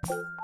Whoa.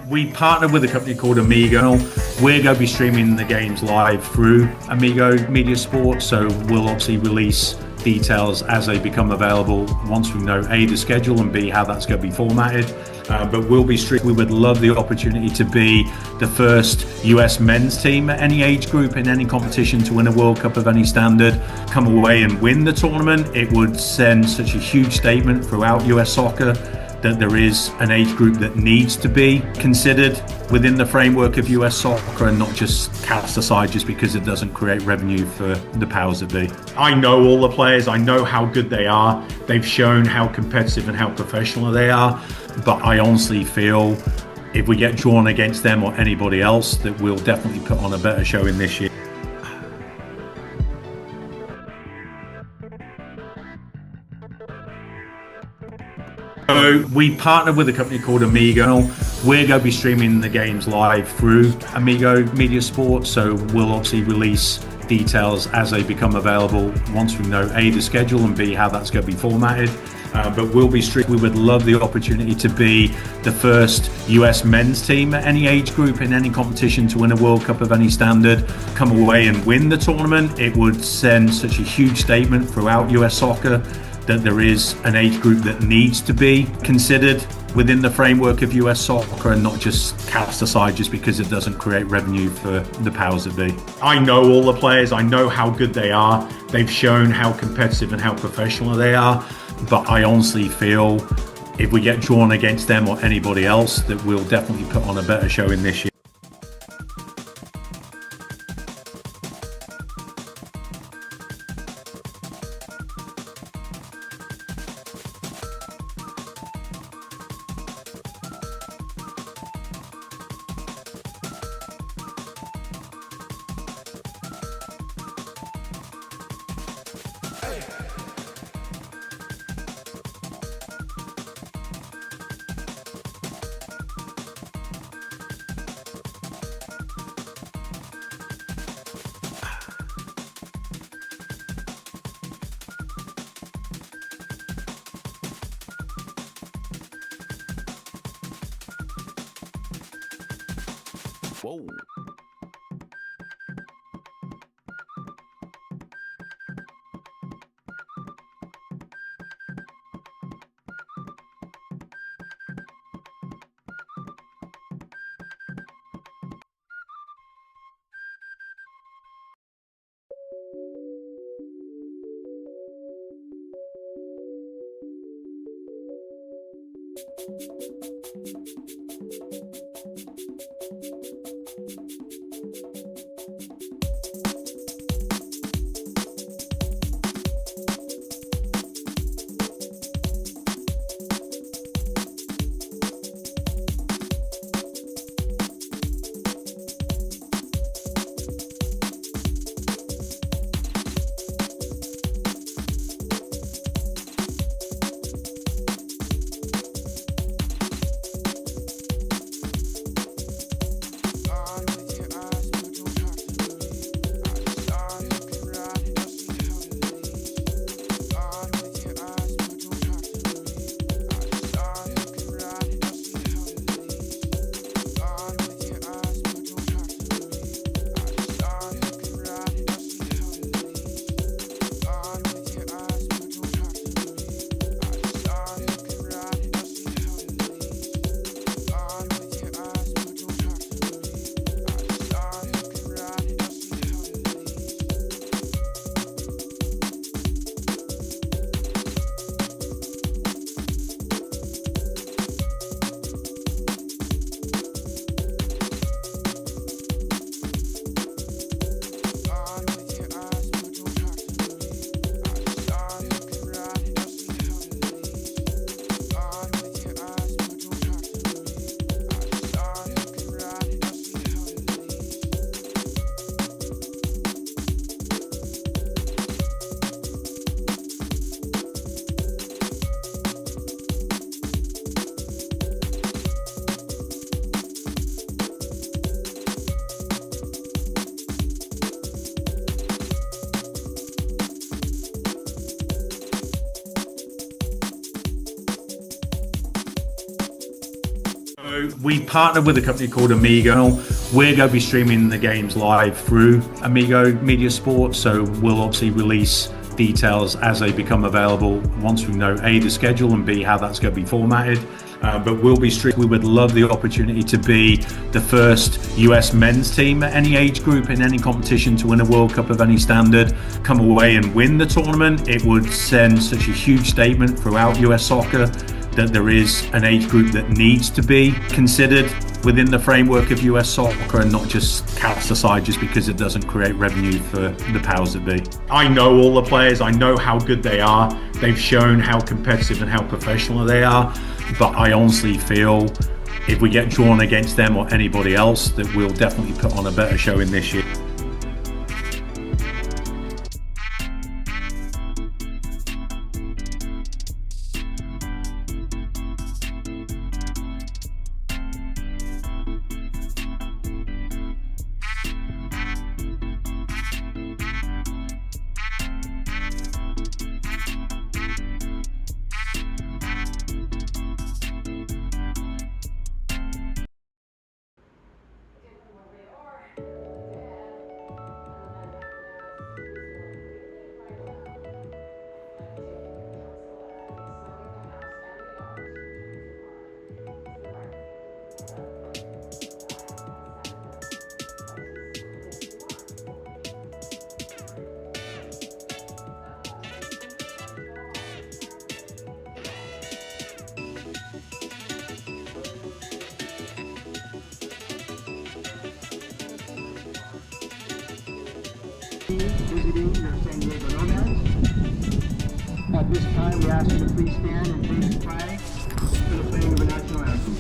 We partnered with a company called Amigo. We're going to be streaming the games live through Amigo Media Sports, so we'll obviously release details as they become available once we know A, the schedule, and B, how that's going to be formatted. But we'll be streaming. We would love the opportunity to be the first US men's team at any age group in any competition to win a World Cup of any standard, come away and win the tournament. It would send such a huge statement throughout US soccer that there is an age group that needs to be considered within the framework of US soccer and not just cast aside just because it doesn't create revenue for the powers that be. I know all the players, I know how good they are. They've shown how competitive and how professional they are, but I honestly feel if we get drawn against them or anybody else, that we'll definitely put on a better showing this year. So we partnered with a company called Amigo. We're going to be streaming the games live through Amigo Media Sports, so we'll obviously release details as they become available once we know A, the schedule, and B, how that's going to be formatted. But we'll be streaming. We would love the opportunity to be the first US men's team at any age group in any competition to win a World Cup of any standard, come away and win the tournament. It would send such a huge statement throughout US soccer that there is an age group that needs to be considered within the framework of US soccer and not just cast aside just because it doesn't create revenue for the powers that be. I know all the players, I know how good they are. They've shown how competitive and how professional they are, but I honestly feel if we get drawn against them or anybody else, that we'll definitely put on a better showing this year. Whoa. We partnered with a company called Amigo. We're going to be streaming the games live through Amigo Media Sports, so we'll obviously release details as they become available once we know A, the schedule, and B, how that's going to be formatted. But we'll be streaming. We would love the opportunity to be the first US men's team at any age group in any competition to win a World Cup of any standard, come away and win the tournament. It would send such a huge statement throughout US soccer that there is an age group that needs to be considered within the framework of US soccer and not just cast aside just because it doesn't create revenue for the powers that be. I know all the players, I know how good they are, they've shown how competitive and how professional they are, but I honestly feel if we get drawn against them or anybody else, that we'll definitely put on a better showing this year. Visiting the San Diego Nomads. At this time, we ask you to please stand and face the flag for the playing of the national anthem.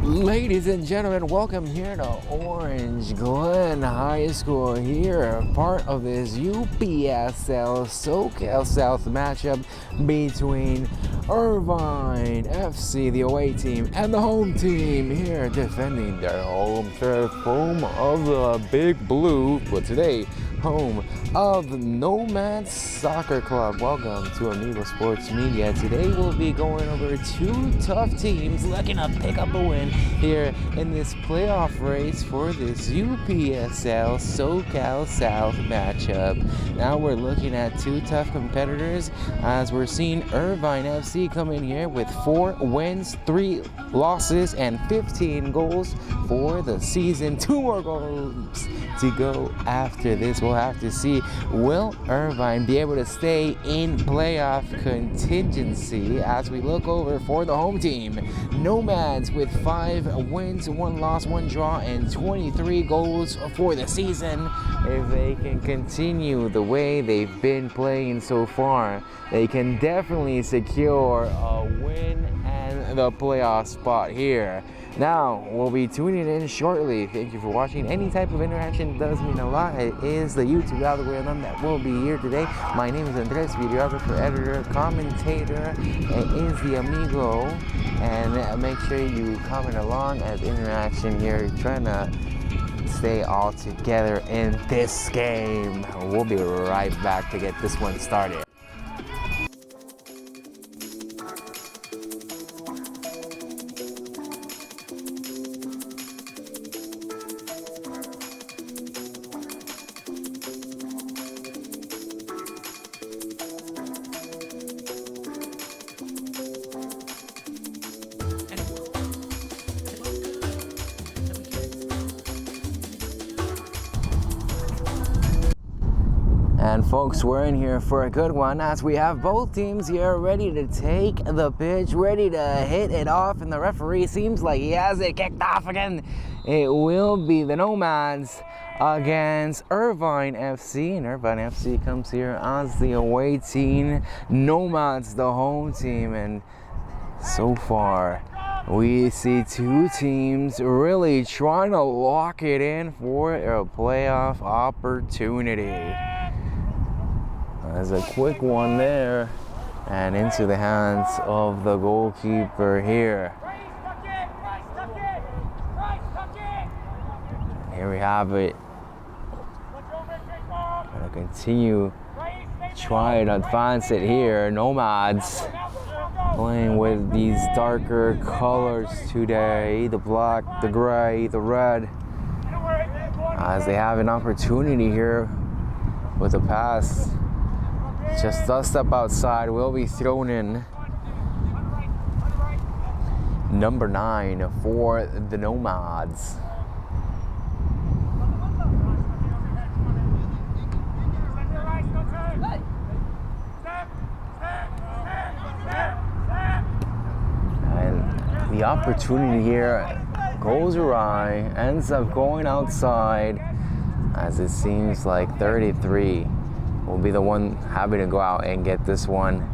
Ladies and gentlemen, welcome here to Orange Glen High School here, part of this UPSL SoCal South matchup between Irvine FC, the away team, and the home team here defending their home turf, home of the Big Blue, but today home of Nomads Soccer Club. Welcome to Amigo Sports Media. Today we'll be going over two tough teams looking to pick up a win here in this playoff race for this UPSL SoCal South matchup. Now we're looking at two tough competitors as we're seeing Irvine FC come in here with 4 wins, 3 losses, and 15 goals for the season. 2 more goals to go after this. We'll have to see, will Irvine be able to stay in playoff contingency as we look over for the home team. Nomads with 5 wins, 1 loss, 1 draw, and 23 goals for the season. If they can continue the way they've been playing so far, they can definitely secure a win and the playoff spot here. Now, we'll be tuning in shortly. Thank you for watching. Any type of interaction does mean a lot. It is the YouTube algorithm that will be here today. My name is Andres, videographer, editor, commentator. It is the Amigo. And make sure you comment along as interaction here. Trying to stay all together in this game. We'll be right back to get this one started. And folks, we're in here for a good one as we have both teams here ready to take the pitch, ready to hit it off, and the referee seems like he has it kicked off again. It will be the Nomads against Irvine FC, and Irvine FC comes here as the away team, Nomads the home team, and so far we see two teams really trying to lock it in for a playoff opportunity. There's a quick one there and into the hands of the goalkeeper here. Here we have it. Gonna continue try to advance it here. Nomads playing with these darker colors today, the black, the gray, the red, as they have an opportunity here with a pass. Just a step outside, will be thrown in. Number 9 for the Nomads. And the opportunity here goes awry, ends up going outside, as it seems like 33 will be the one having to go out and get this one.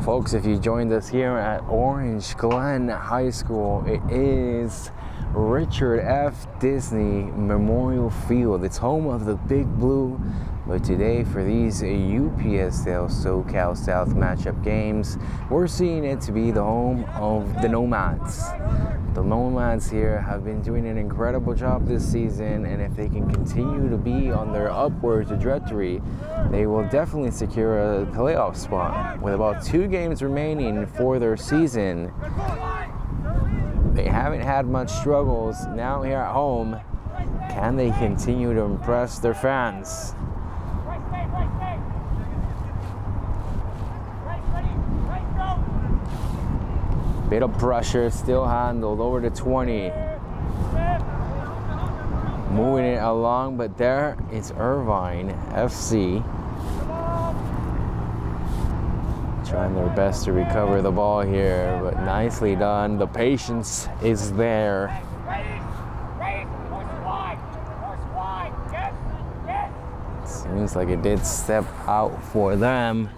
Folks, if you joined us here at Orange Glen High School, it is Richard F. Disney Memorial Field. It's home of the Big Blue, but today for these UPSL SoCal South matchup games, we're seeing it to be the home of the Nomads. The Nomads here have been doing an incredible job this season, and if they can continue to be on their upward trajectory, they will definitely secure a playoff spot. With about 2 games remaining for their season, they haven't had much struggles. Now here at home, can they continue to impress their fans? Bit of pressure, still handled over to 20. Moving it along, but there is Irvine FC. Trying their best to recover the ball here, but nicely done. The patience is there. Seems like it did step out for them.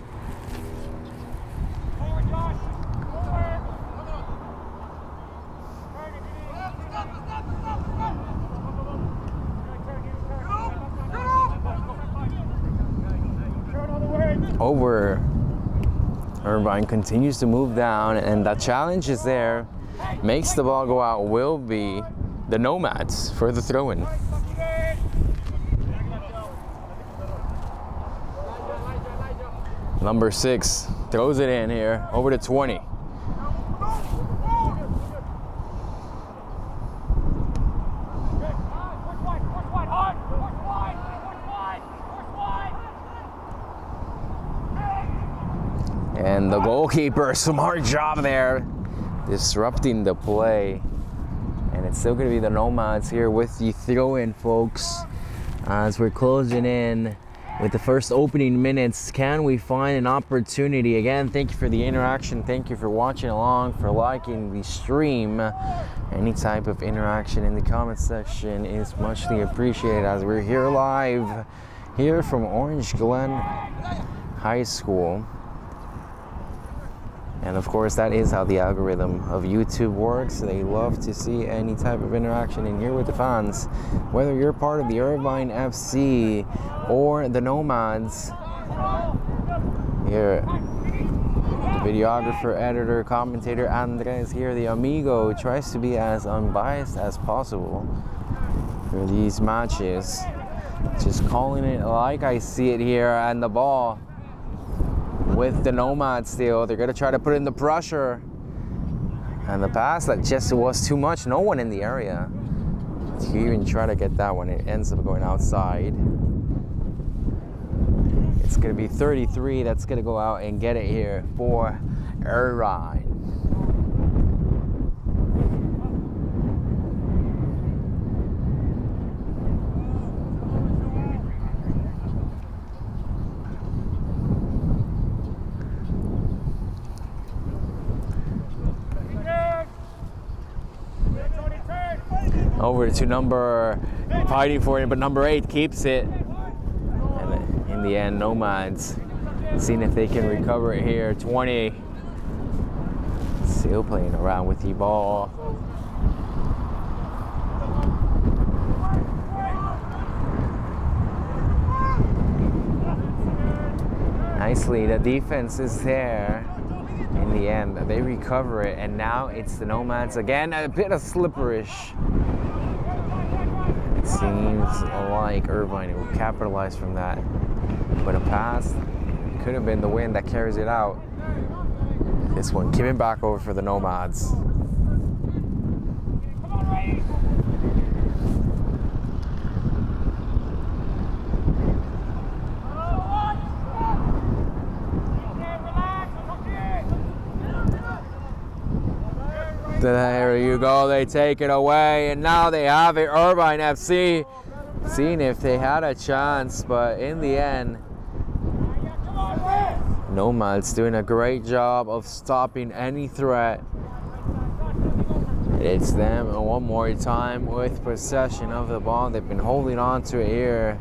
Over. Irvine continues to move down, and the challenge is there. Makes the ball go out, will be the Nomads for the throw-in. Number 6 throws it in here, over to 20. And the goalkeeper, smart job there, disrupting the play. And it's still going to be the Nomads here with the throw-in, folks. As we're closing in with the first opening minutes, can we find an opportunity? Again, thank you for the interaction. Thank you for watching along, for liking the stream. Any type of interaction in the comment section is muchly appreciated, as we're here live here from Orange Glen High School. And of course, that is how the algorithm of YouTube works. They love to see any type of interaction in here with the fans. Whether you're part of the Irvine FC or the Nomads, here, the videographer, editor, commentator Andres here, the Amigo, tries to be as unbiased as possible for these matches. Just calling it like I see it here, and the ball with the Nomads still. They're going to try to put in the pressure. And the pass that just was too much. No one in the area to even try to get that one. It ends up going outside. It's going to be 33 that's going to go out and get it here for Irvine. over to fighting for it, but number 8 keeps it. And in the end, Nomads seeing if they can recover it here. 20. Still playing around with the ball. Nicely, the defense is there. In the end, they recover it, and now it's the Nomads again. A bit of slipperish. It seems like Irvine will capitalize from that, but a pass could have been the win that carries it out. This one giving back over for the Nomads. There you go, they take it away, and now they have it. Irvine FC seeing if they had a chance, but in the end, Nomads doing a great job of stopping any threat. It's them one more time with possession of the ball. They've been holding on to it here.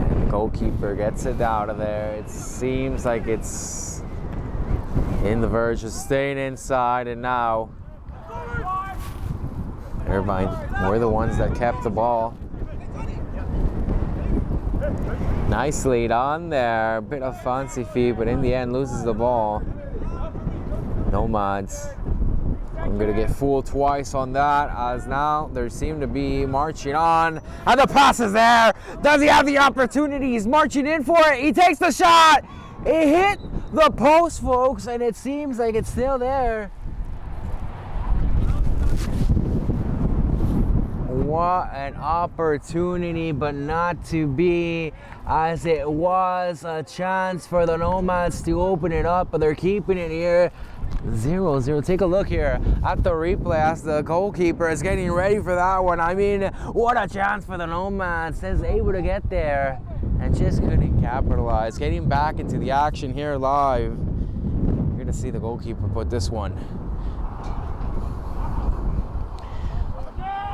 And the goalkeeper gets it out of there. It seems like it's in the verge of staying inside, and now Irvine were the ones that kept the ball. Nice lead on there, bit of fancy feet, but in the end loses the ball. Nomads, I'm gonna get fooled twice on that, as now they seem to be marching on, and the pass is there. Does he have the opportunity? He's marching in for it. He takes the shot. It hit the post, folks, and it seems like it's still there. What an opportunity, but not to be, as it was a chance for the Nomads to open it up, but they're keeping it here. 0-0. Take a look here at the replay as the goalkeeper is getting ready for that one. I mean, what a chance for the Nomads. Is able to get there and just couldn't capitalize. Getting back into the action here live. You're going to see the goalkeeper put this one.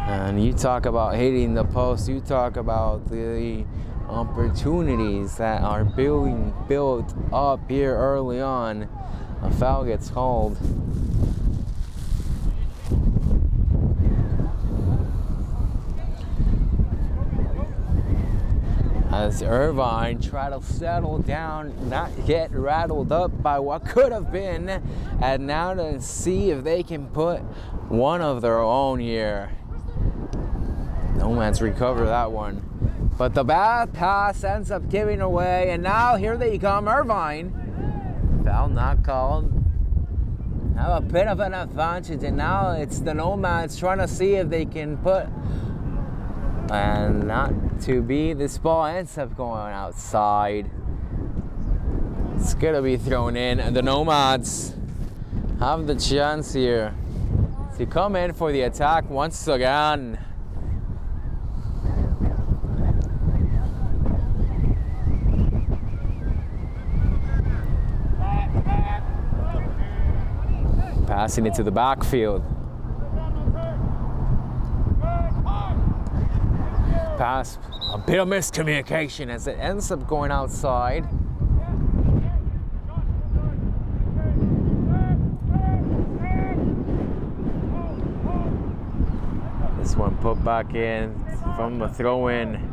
And you talk about hitting the post, you talk about the opportunities that are being built up here early on. A foul gets called. As Irvine try to settle down, not get rattled up by what could have been, and now to see if they can put one of their own here. Nomads recover that one, but the bad pass ends up giving away, and now here they come, Irvine. Foul not called. Have a bit of an advantage, and now it's the Nomads trying to see if they can put, and not to be, this ball ends up going outside. It's gonna be thrown in, and the Nomads have the chance here to come in for the attack once again. Passing it to the backfield. Pass, a bit of miscommunication as it ends up going outside. This one put back in from the throw-in.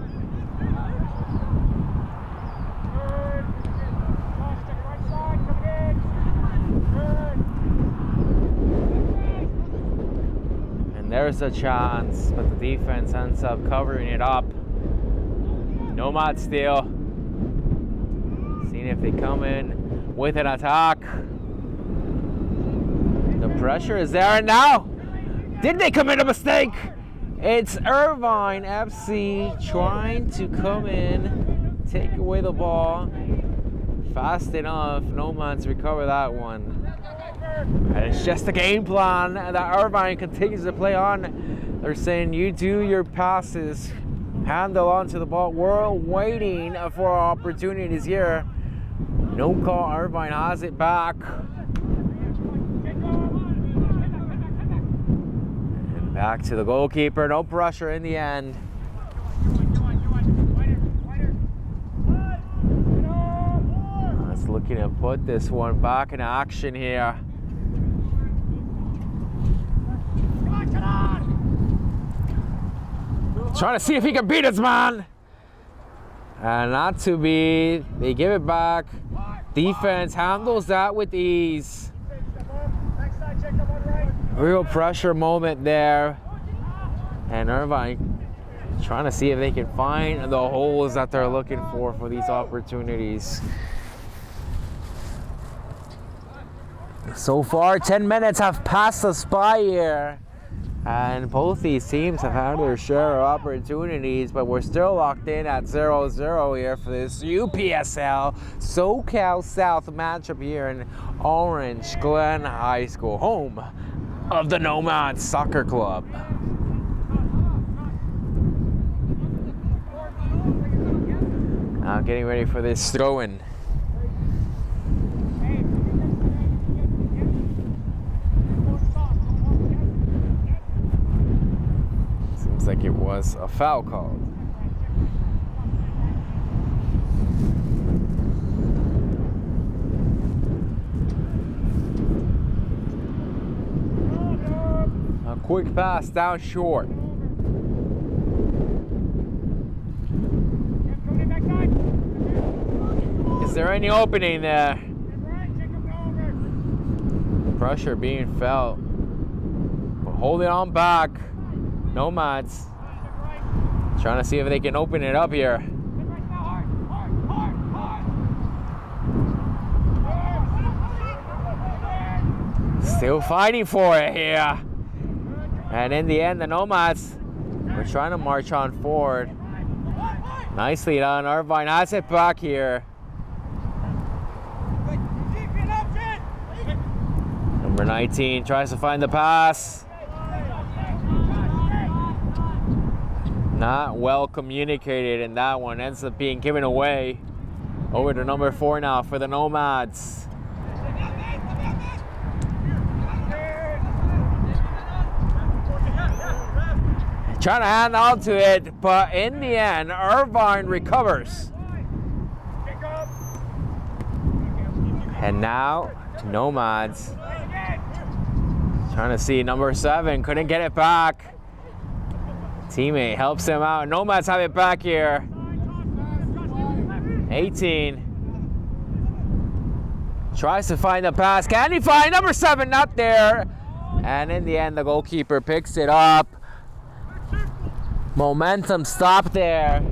There's a chance, but the defense ends up covering it up. Nomad steal. Seeing if they come in with an attack. The pressure is there, and now, did they commit a mistake? It's Irvine FC trying to come in, take away the ball. Fast enough, Nomads recover that one. And it's just a game plan that Irvine continues to play on. They're saying you do your passes, handle onto the ball. We're waiting for opportunities here. No call, Irvine has it back. Back to the goalkeeper, no pressure in the end. That's looking to put this one back in action here. Trying to see if he can beat his man. And not to be, they give it back. Defense handles that with ease. Real pressure moment there. And Irvine trying to see if they can find the holes that they're looking for these opportunities. So far, 10 minutes have passed us by here. And both these teams have had their share of opportunities, but we're still locked in at 0-0 here for this UPSL SoCal South matchup here in Orange Glen High School, home of the Nomads Soccer Club. Now getting ready for this throw-in. Like it was a foul called. A quick pass down short. Is there any opening there? Pressure being felt. But hold it on back. Nomads trying to see if they can open it up here. Still fighting for it here. And in the end, the Nomads were trying to march on forward. Nicely done. Irvine has it back here. Number 19 tries to find the pass. Not well communicated in that one. Ends up being given away. Over to number 4 now for the Nomads. Trying to hang on to it, but in the end, Irvine recovers. And now, Nomads trying to see number 7. Couldn't get it back. Teammate helps him out. Nomads have it back here. 18. Tries to find the pass. Can he find number 7? Not there. And in the end, the goalkeeper picks it up. Momentum stopped there.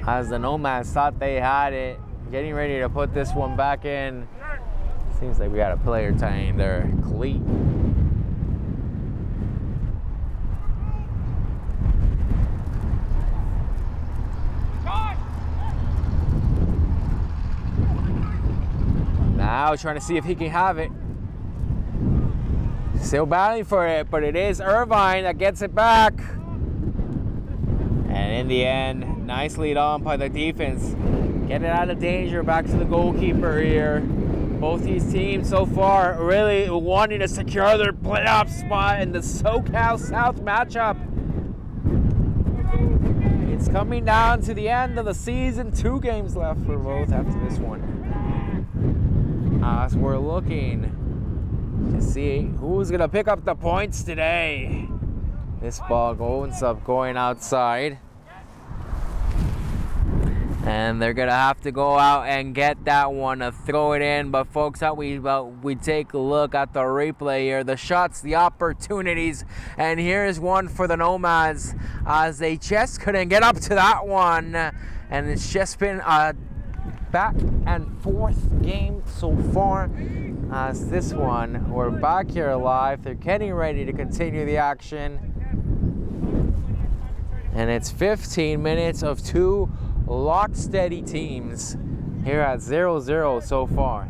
As the Nomads thought they had it. Getting ready to put this one back in. Seems like we got a player tying their cleat. Now trying to see if he can have it. Still battling for it, but it is Irvine that gets it back. And in the end, nice lead on by the defense. Get it out of danger, back to the goalkeeper here. Both these teams so far really wanting to secure their playoff spot in the SoCal South matchup. It's coming down to the end of the season. 2 games left for both after this one. As we're looking to see who's gonna pick up the points today. This ball ends up going outside. And they're gonna have to go out and get that one to throw it in. But folks, how we take a look at the replay here, the shots, the opportunities, and here's one for the Nomads as they just couldn't get up to that one. And it's just been a back and forth game so far. As this one, we're back here live. They're getting ready to continue the action. And it's 15 minutes of 2 locked steady teams here at 0-0 so far.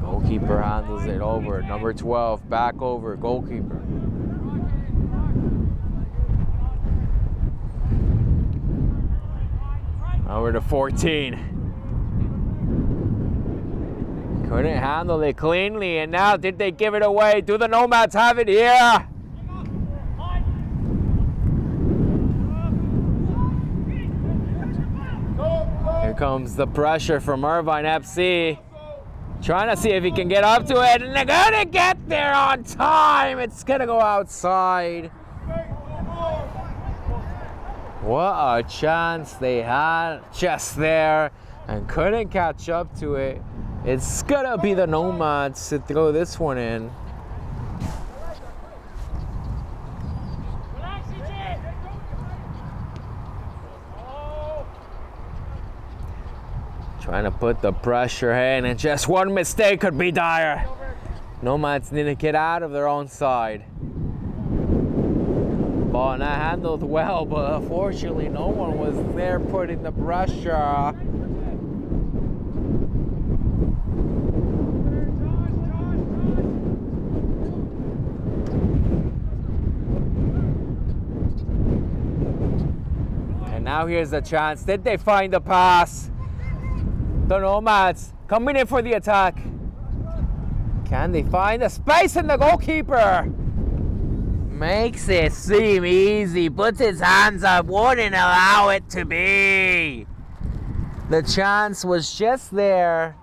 Goalkeeper handles it over. Number 12 back over goalkeeper. Over to 14. Couldn't handle it cleanly, and now did they give it away? Do the Nomads have it here? Here comes the pressure from Irvine FC. Trying to see if he can get up to it, and they're gonna get there on time. It's gonna go outside. What a chance they had just there and couldn't catch up to it. It's gonna be the Nomads to throw this one in. Trying to put the pressure in, and just one mistake could be dire. Nomads need to get out of their own side. Ball not handled well, but unfortunately no one was there putting the pressure. And now here's the chance. Did they find the pass? The Nomads coming in for the attack. Can they find the space in the goalkeeper? Makes it seem easy, puts his hands up, wouldn't allow it to be. The chance was just there,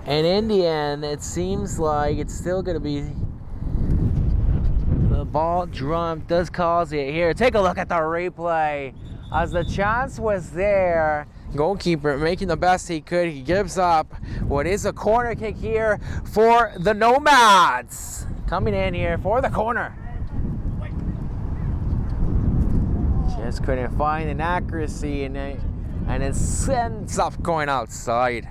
and in the end, it seems like it's still gonna be the ball drum does cause it here. Take a look at the replay. As the chance was there, goalkeeper making the best he could. He gives up what is a corner kick here for the Nomads. Coming in here for the corner. Just couldn't find an accuracy in it, and it ends up going outside.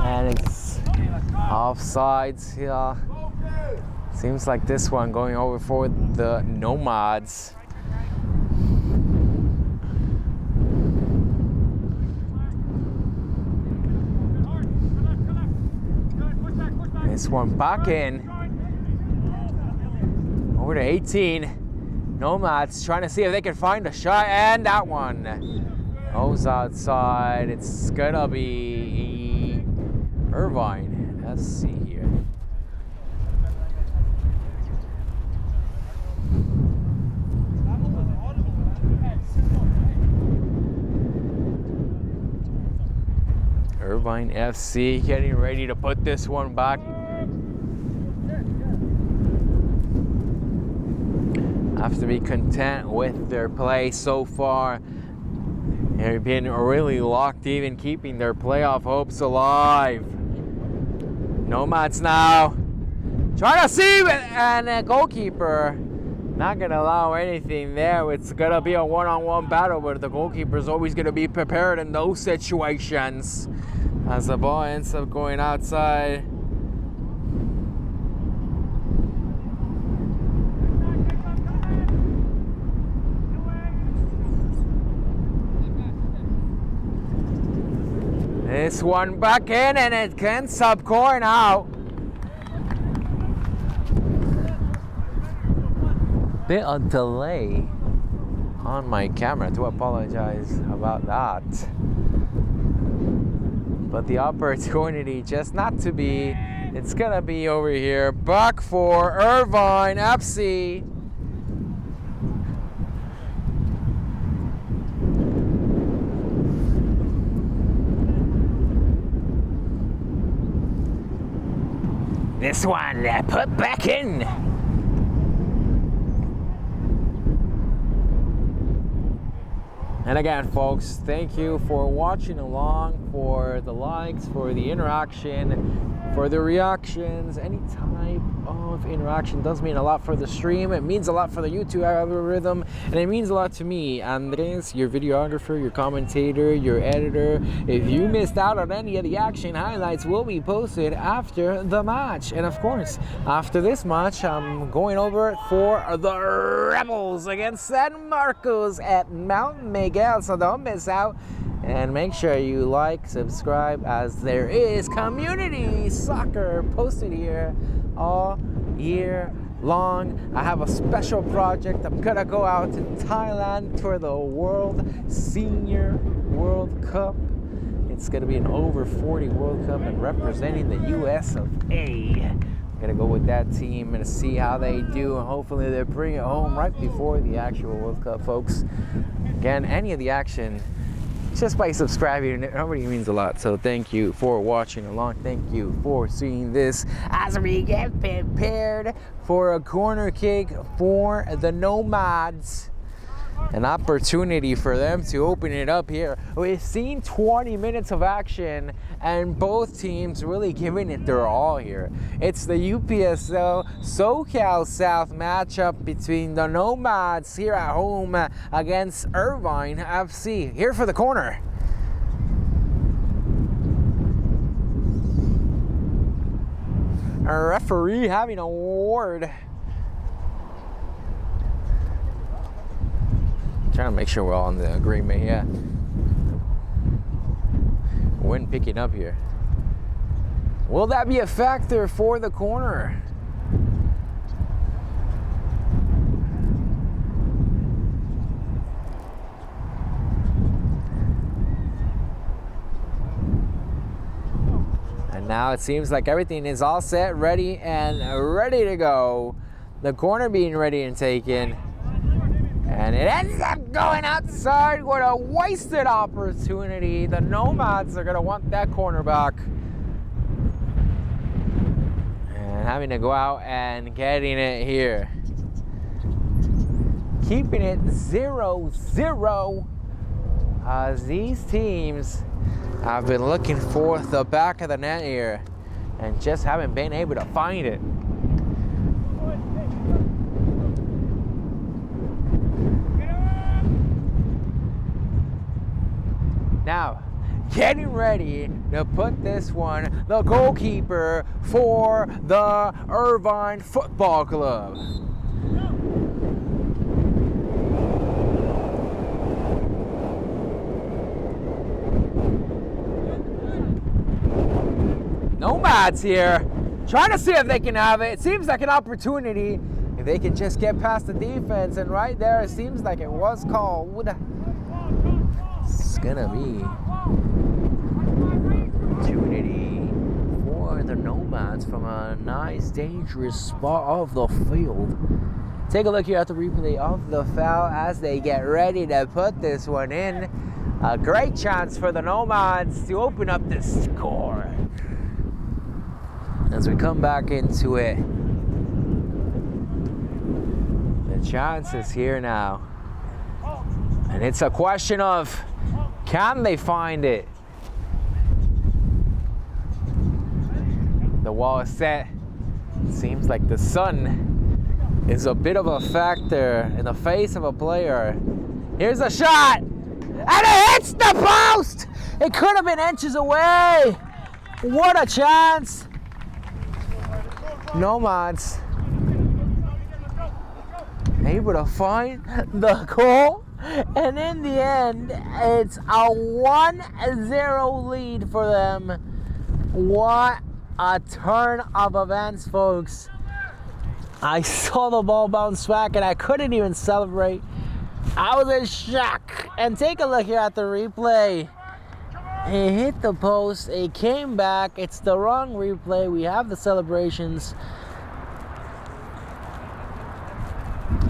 And it's offsides here. Seems like this one going over for the Nomads. This one back in. Over to 18. Nomads trying to see if they can find a shot, and that one goes outside. It's gonna be Irvine SC here. Irvine FC getting ready to put this one back. Have to be content with their play so far. They've been really locked, even keeping their playoff hopes alive. Nomads now trying to see it, and a goalkeeper not gonna allow anything there. It's gonna be a one-on-one battle, but the goalkeeper's always gonna be prepared in those situations. As the ball ends up going outside. This one back in, and it ends up going out. Bit of delay on my camera. I do apologize about that. But the opportunity just not to be. It's gonna be over here. Back for Irvine FC. This one put back in. And again, folks, thank you for watching along, for the likes, for the interaction, for the reactions. Any type of interaction does mean a lot for the stream. It means a lot for the YouTube algorithm, and it means a lot to me, Andres, your videographer, your commentator, your editor. If you missed out on any of the action, highlights will be posted after the match. And of course, after this match, I'm going over for the Rebels against San Marcos at Mount Miguel, so don't miss out. And make sure you like, subscribe, as there is community soccer posted here all year long. I have a special project. I'm gonna go out to Thailand for the Senior World Cup. It's gonna be an over 40 World Cup and representing the US of A. I'm gonna go with that team and see how they do, and hopefully they bring it home right before the actual World Cup, folks. Again, any of the action, just by subscribing, it already means a lot. So thank you for watching along. Thank you for seeing this as we get prepared for a corner kick for the Nomads. An opportunity for them to open it up here. We've seen 20 minutes of action and both teams really giving it their all here. It's the UPSL SoCal South matchup between the Nomads here at home against Irvine FC. Here for the corner. A referee having a word. Trying to make sure we're all in the agreement, yeah. Wind picking up here. Will that be a factor for the corner? And now it seems like everything is all set, ready to go. The corner being ready and taken. And it ends up going outside with a wasted opportunity. The Nomads are going to want that corner back. And having to go out and getting it here. Keeping it 0-0 as these teams have been looking for the back of the net here and just haven't been able to find it. Now, getting ready to put this one, the goalkeeper for the Irvine Football Club. Nomads here, trying to see if they can have it. It seems like an opportunity if they can just get past the defense, and right there it seems like it was called. It's gonna be opportunity for the Nomads from a nice dangerous spot of the field. Take a look here at the replay of the foul as they get ready to put this one in. A great chance for the Nomads to open up the score. As we come back into it, the chance is here now. And it's a question of, can they find it? The wall is set. Seems like the sun is a bit of a factor in the face of a player. Here's a shot! And it hits the post! It could have been inches away! What a chance! Nomads able to find the goal. And in the end, it's a 1-0 lead for them. What a turn of events, folks. I saw the ball bounce back and I couldn't even celebrate. I was in shock. And take a look here at the replay. It hit the post, it came back. It's the wrong replay. We have the celebrations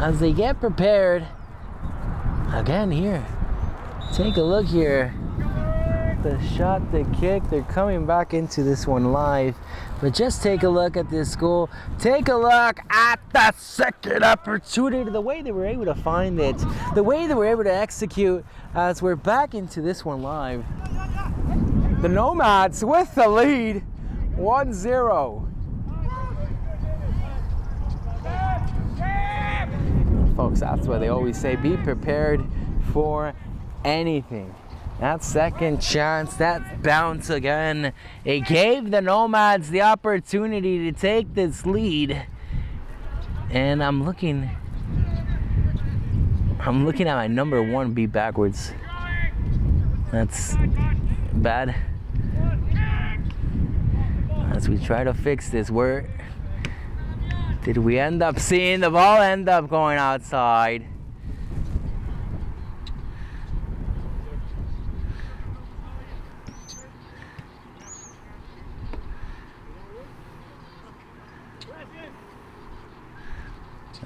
as they get prepared. Again here, take a look here. The shot, the kick, they're coming back into this one live. But just take a look at this goal. Take a look at the second opportunity. The way they were able to find it. The way they were able to execute as we're back into this one live. The Nomads with the lead, 1-0. Folks, that's why they always say be prepared for anything. That second chance, that bounce again, it gave the Nomads the opportunity to take this lead. And I'm looking at my number one beat backwards. That's bad. As we try to fix this, where did we end up seeing the ball end up going outside?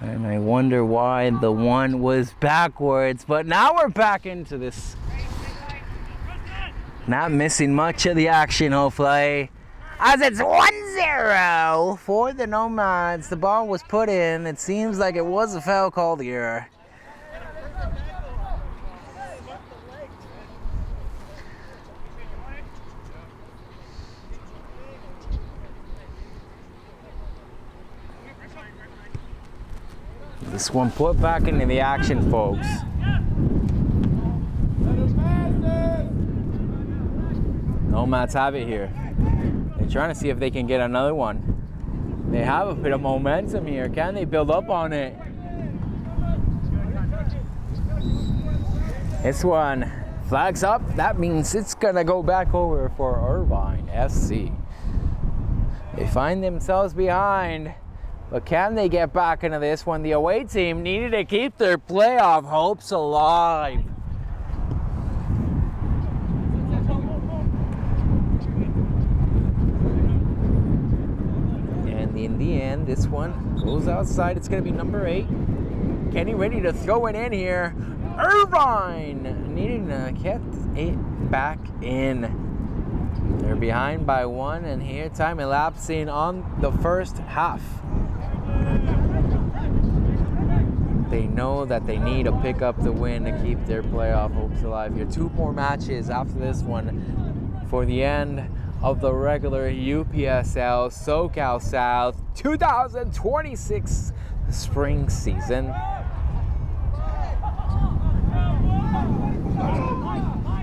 And I wonder why the one was backwards, but now we're back into this. Not missing much of the action, hopefully. As it's 1-0 for the Nomads. The ball was put in. It seems like it was a foul called here. This one put back into the action, folks. Nomads have it here. They're trying to see if they can get another one. They have a bit of momentum here. Can they build up on it? This one flags up. That means it's gonna go back over for Irvine FC. They find themselves behind, but can they get back into this one? The away team needed to keep their playoff hopes alive. And in the end, this one goes outside. It's going to be number 8. Kenny ready to throw it in here. Irvine needing to get it back in. They're behind by 1, and here time elapsing on the first half. They know that they need to pick up the win to keep their playoff hopes alive here. 2 more matches after this one for the end of the regular UPSL SoCal South 2026 spring season.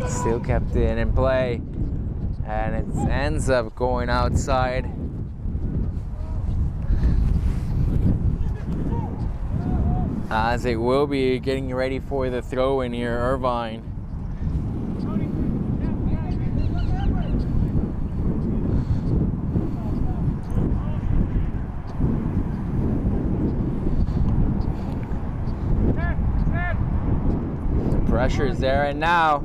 Still kept it in play, and it ends up going outside. As it will be getting ready for the throw in here, Irvine. The pressure is there, and now,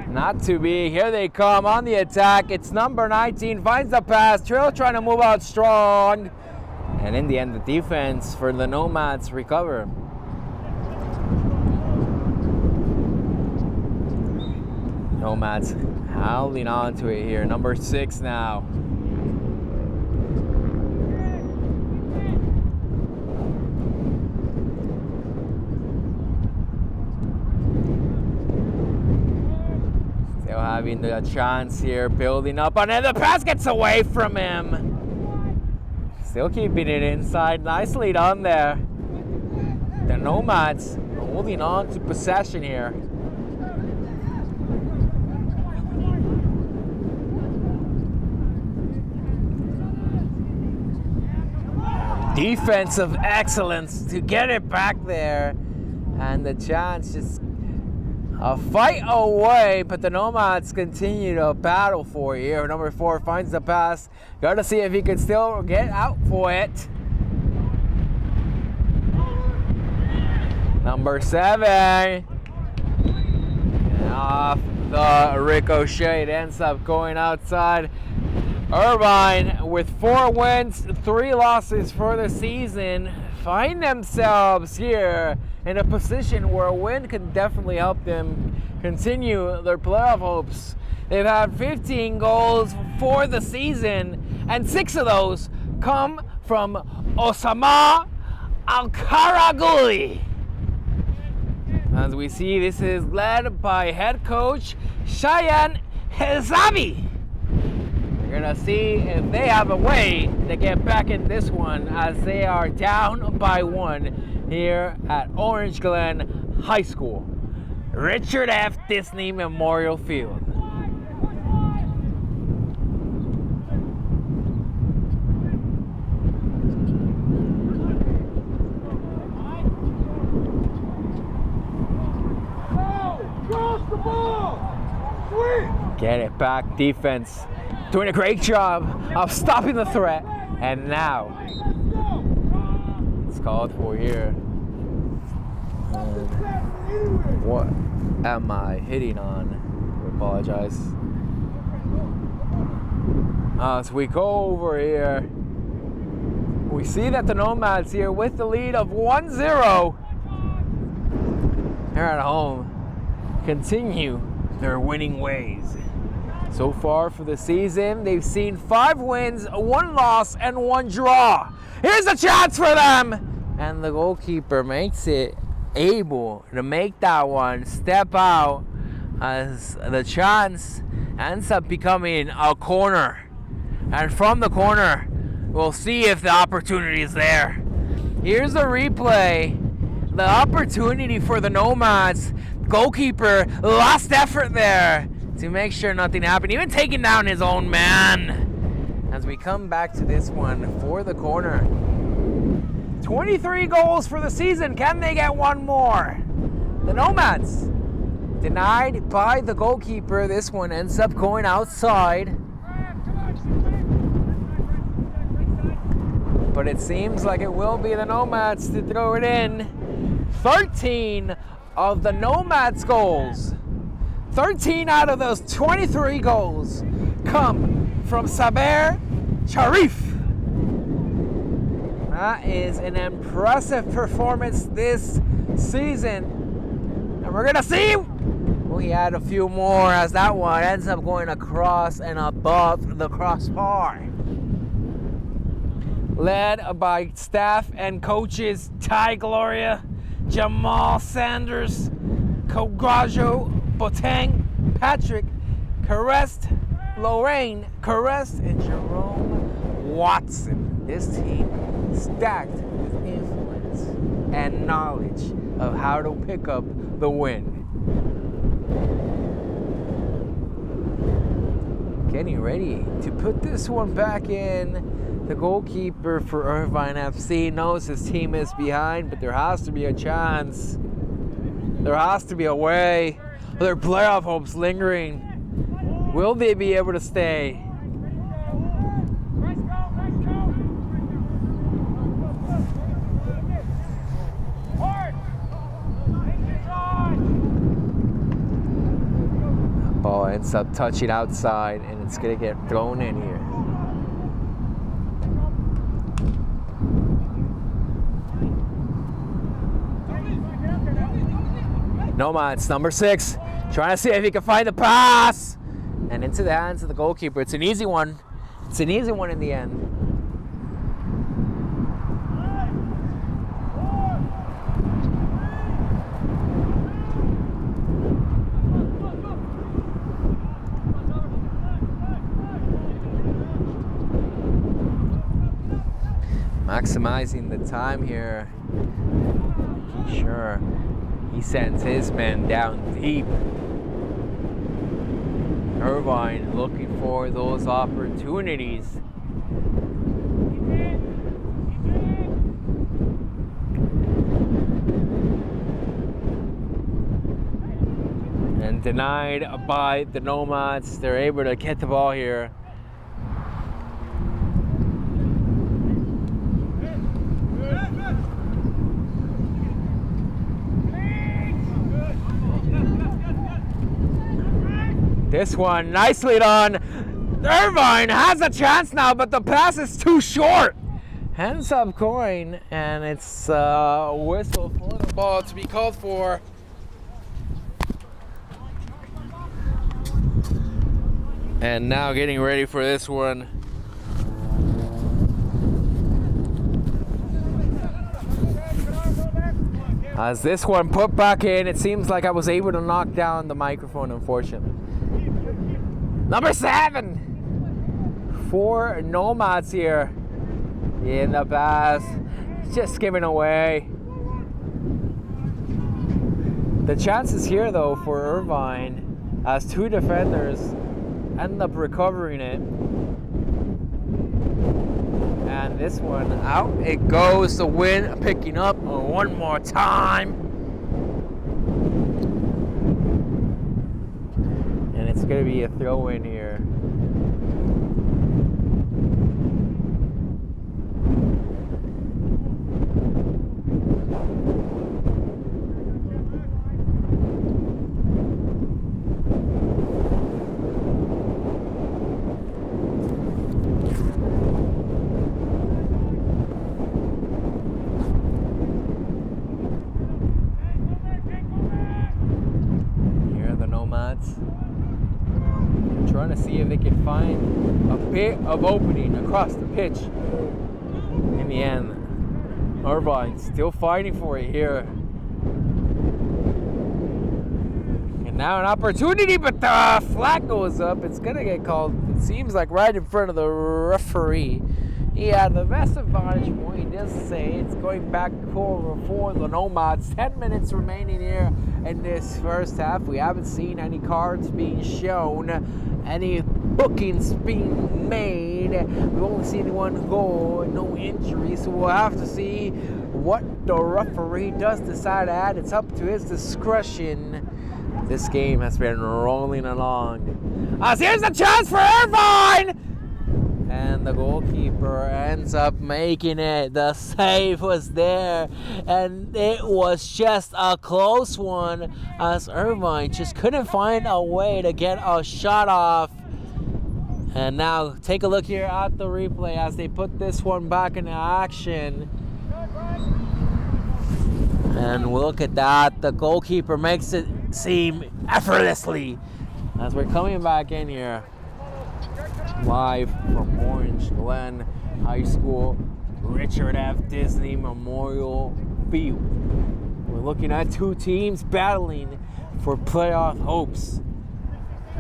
not to be, here they come on the attack. It's number 19, finds the pass. Trill trying to move out strong. And in the end, the defense for the Nomads recover. Nomads holding on to it here. Number 6 now. Still having the chance here, building up on it. The pass gets away from him. Still keeping it inside. Nicely done there. The Nomads holding on to possession here. Defensive excellence to get it back there. And the chance just a fight away, but the Nomads continue to battle for it here. Number 4 finds the pass. Got to see if he can still get out for it. Number 7. And off the ricochet, it ends up going outside. Irvine, with 4 wins, 3 losses for the season, find themselves here in a position where a win can definitely help them continue their playoff hopes. They've had 15 goals for the season, and 6 of those come from Osama Al-Karaguli. As we see, this is led by head coach Cheyenne Hezabi. We're gonna see if they have a way to get back in this one, as they are down by 1 here at Orange Glen High School, Richard F. Disney Memorial Field. Cross the ball! defense doing a great job of stopping the threat. And now it's called for here. What am I hitting on? I apologize. As we go over here, we see that the Nomads here with the lead of 1-0 here at home continue their winning ways. So far for the season, they've seen 5 wins, 1 loss, and 1 draw. Here's a chance for them! And the goalkeeper makes it able to make that one step out as the chance ends up becoming a corner. And from the corner, we'll see if the opportunity is there. Here's the replay. The opportunity for the Nomads. Goalkeeper, lost effort there to make sure nothing happened, even taking down his own man. As we come back to this one for the corner. 23 goals for the season. Can they get one more? The Nomads denied by the goalkeeper. This one ends up going outside. But it seems like it will be the Nomads to throw it in. 13 of the Nomads goals. 13 out of those 23 goals come from Saber Sharif. That is an impressive performance this season. And we're gonna see. Well, he had a few more as that one ends up going across and above the crossbar. Led by staff and coaches Ty Gloria, Jamal Sanders, Kogajo Botang, Patrick Carest, Lorraine Carest, and Jerome Watson. This team stacked with influence and knowledge of how to pick up the win. Getting ready to put this one back in. The goalkeeper for Irvine FC knows his team is behind, but there has to be a chance. There has to be a way. Their playoff hopes lingering. Will they be able to stay? Ball ends up touching outside, and it's going to get thrown in here. Nomads, number 6, trying to see if he can find the pass. And into the hands of the goalkeeper. It's an easy one. It's an easy one in the end. Maximizing the time here. Sure. He sends his men down deep. Irvine looking for those opportunities. And denied by the Nomads. They're able to get the ball here. This one nicely done. Irvine has a chance now, but the pass is too short. Hands up going, and it's a whistle for the ball to be called for. And now getting ready for this one. As this one put back in, it seems like I was able to knock down the microphone, unfortunately. Number 7 for Nomads here in the pass, just giving away. The chances here though for Irvine as 2 defenders end up recovering it. And this one out it goes. The win picking up one more time. It's going to be a throw in here. bit of opening across the pitch. In the end, Irvine still fighting for it here. And now an opportunity, but the flag goes up. It's gonna get called, it seems like, right in front of the referee. Yeah, the best advantage point does say it's going back forward for the Nomads. 10 minutes remaining here in this first half. We haven't seen any cards being shown, any bookings being made. We've only seen one goal and no injuries, so we'll have to see what the referee does decide to add. It's up to his discretion. This game has been rolling along. As here's the chance for Irvine! And the goalkeeper ends up making it. The save was there, and it was just a close one as Irvine just couldn't find a way to get a shot off. And now take a look here at the replay as they put this one back into action. And look at that, the goalkeeper makes it seem effortlessly as we're coming back in here. Live from Orange Glen High School, Richard F. Disney Memorial Field. We're looking at two teams battling for playoff hopes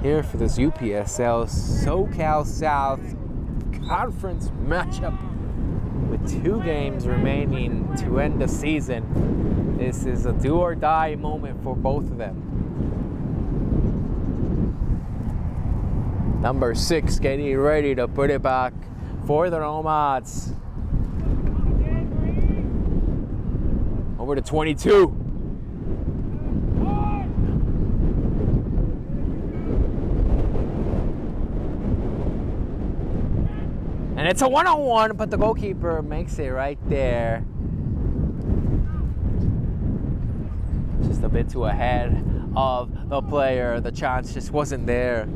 here for this UPSL SoCal South conference matchup with 2 games remaining to end the season. This is a do or die moment for both of them. Number 6 getting ready to put it back for the Nomads. Over to 22. And it's a one-on-one, but the goalkeeper makes it right there. Just a bit too ahead of the player. The chance just wasn't there.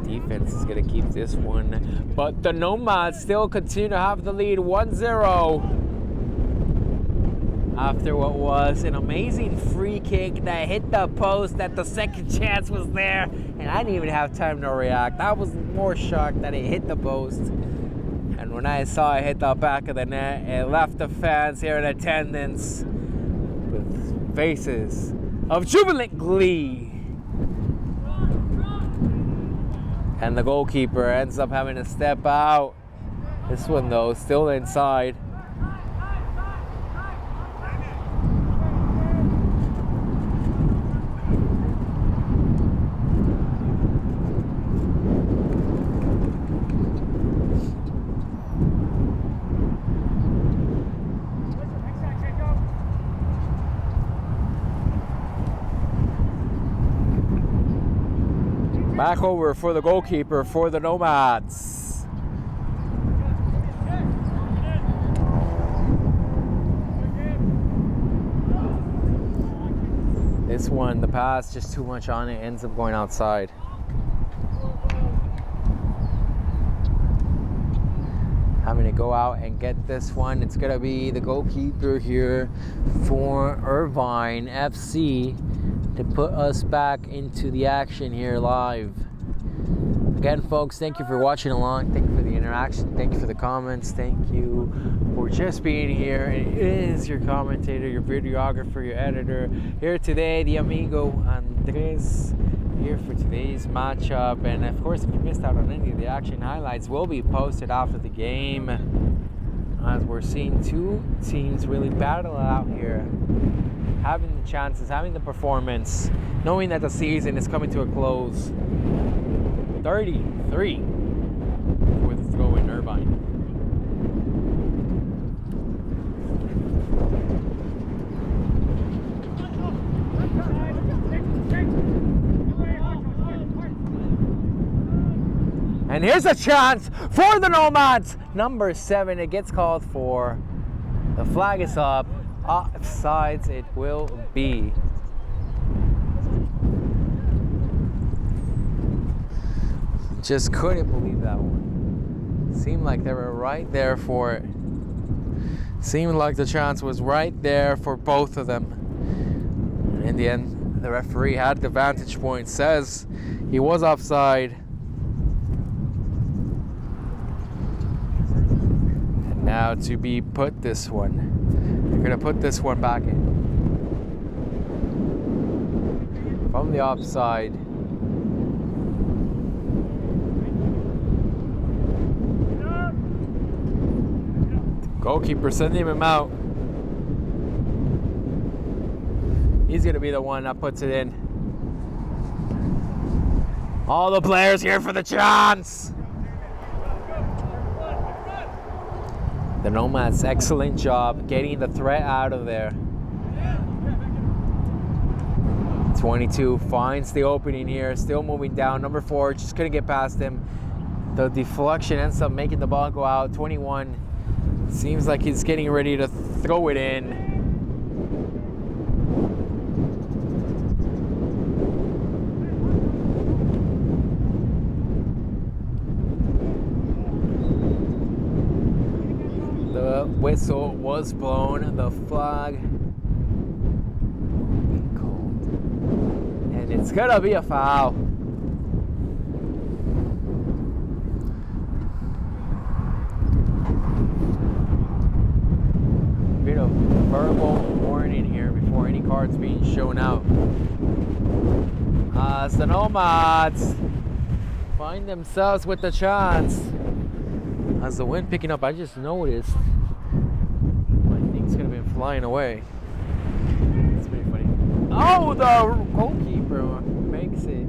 Defense is going to keep this one, but the Nomads still continue to have the lead 1-0 after what was an amazing free kick that hit the post. That the second chance was there, and I didn't even have time to react. I was more shocked that it hit the post, and when I saw it hit the back of the net, it left the fans here in attendance with faces of jubilant glee. And the goalkeeper ends up having to step out. This one, though, still inside. Back over for the goalkeeper for the Nomads. This one, the pass, just too much on it, ends up going outside. Having to go out and get this one. It's gonna be the goalkeeper here for Irvine FC to put us back into the action here live. Again, folks, thank you for watching along. Thank you for the interaction. Thank you for the comments. Thank you for just being here. It is your commentator, your videographer, your editor here today, the Amigo Andres, here for today's matchup. And of course, if you missed out on any of the action highlights, will be posted after the game, as we're seeing two teams really battle out here, having the chances, having the performance, knowing that the season is coming to a close. 33 for the throw in Irvine. And here's a chance for the Nomads. Number 7, it gets called for. The flag is up. Offsides it will be. Just couldn't believe that one. Seemed like they were right there for it. Seemed like the chance was right there for both of them. And in the end, the referee had the vantage point, says he was offside. now to be put this one. They're gonna put this one back in from the offside. Goalkeeper sending him out. He's gonna be the one that puts it in. All the players here for the chance. The Nomads, excellent job getting the threat out of there. 22 finds the opening here, still moving down. Number 4 just couldn't get past him. The deflection ends up making the ball go out. 21 seems like he's getting ready to throw it in. The whistle was blown, the flag will be called, and it's gonna be a foul. Bit of verbal warning here before any cards being shown out. As the Nomads find themselves with the chance. As the wind picking up, I just noticed my thing's gonna be flying away. It's pretty funny. Oh, the goalkeeper makes it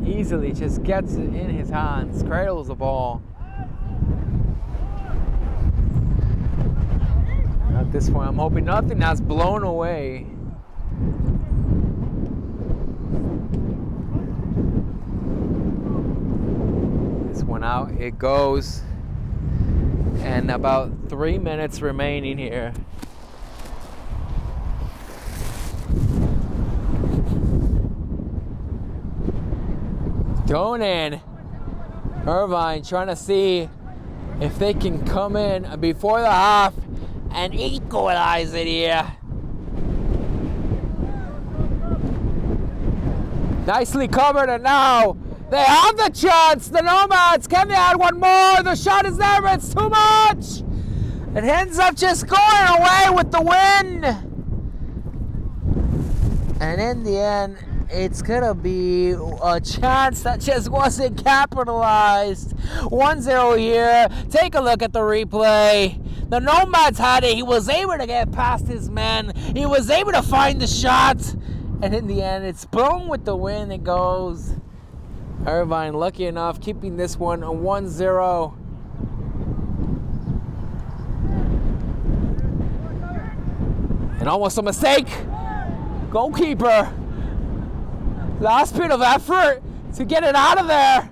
easily, just gets it in his hands, cradles the ball. At this point, I'm hoping nothing has blown away. Out it goes, and about 3 minutes remaining here. Going in, Irvine trying to see if they can come in before the half and equalize it here. Nicely covered, and now they have the chance. The Nomads, can they add one more? The shot is there, but it's too much. It ends up just going away with the wind. And in the end, it's gonna be a chance that just wasn't capitalized. 1-0 here. Take a look at the replay. The Nomads had it. He was able to get past his man. He was able to find the shot. And in the end, it's blown with the wind. It goes. Irvine lucky enough keeping this one 1-0. And almost a mistake. Goalkeeper. Last bit of effort to get it out of there.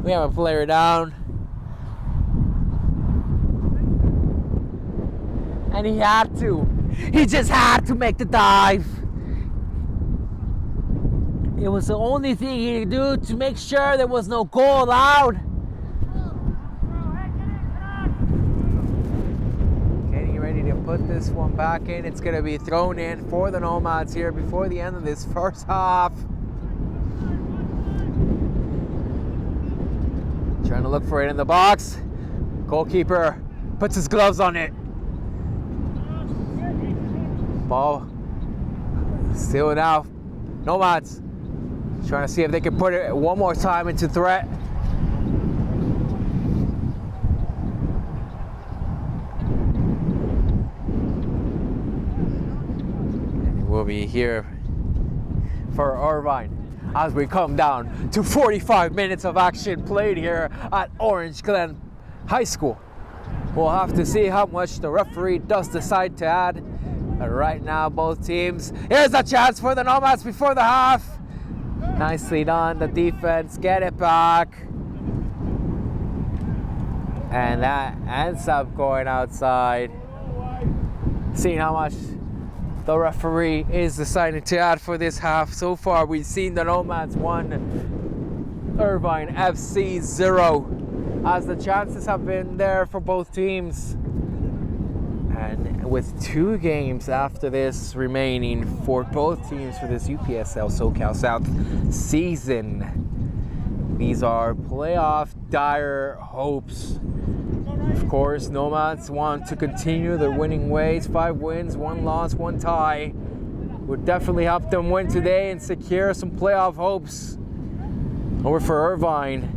We have a player down. And he had to. He just had to make the dive. It was the only thing he could do to make sure there was no goal allowed. Getting ready to put this one back in. It's going to be thrown in for the Nomads here before the end of this first half. Trying to look for it in the box. Goalkeeper puts his gloves on it. Ball still now. Nomads trying to see if they can put it one more time into threat. And it will be here for Irvine as we come down to 45 minutes of action played here at Orange Glen High School. We'll have to see how much the referee does decide to add. But right now, both teams, here's a chance for the Nomads before the half. Nicely done, the defense, get it back. And that ends up going outside. Seeing how much the referee is deciding to add for this half. So far, we've seen the Nomads 1, Irvine FC 0, as the chances have been there for both teams. And with 2 games after this remaining for both teams for this UPSL SoCal South season, these are playoff dire hopes Of course, Nomads want to continue their winning ways. 5 wins, 1 loss, 1 tie. Would definitely help them win today and secure some playoff hopes over for Irvine.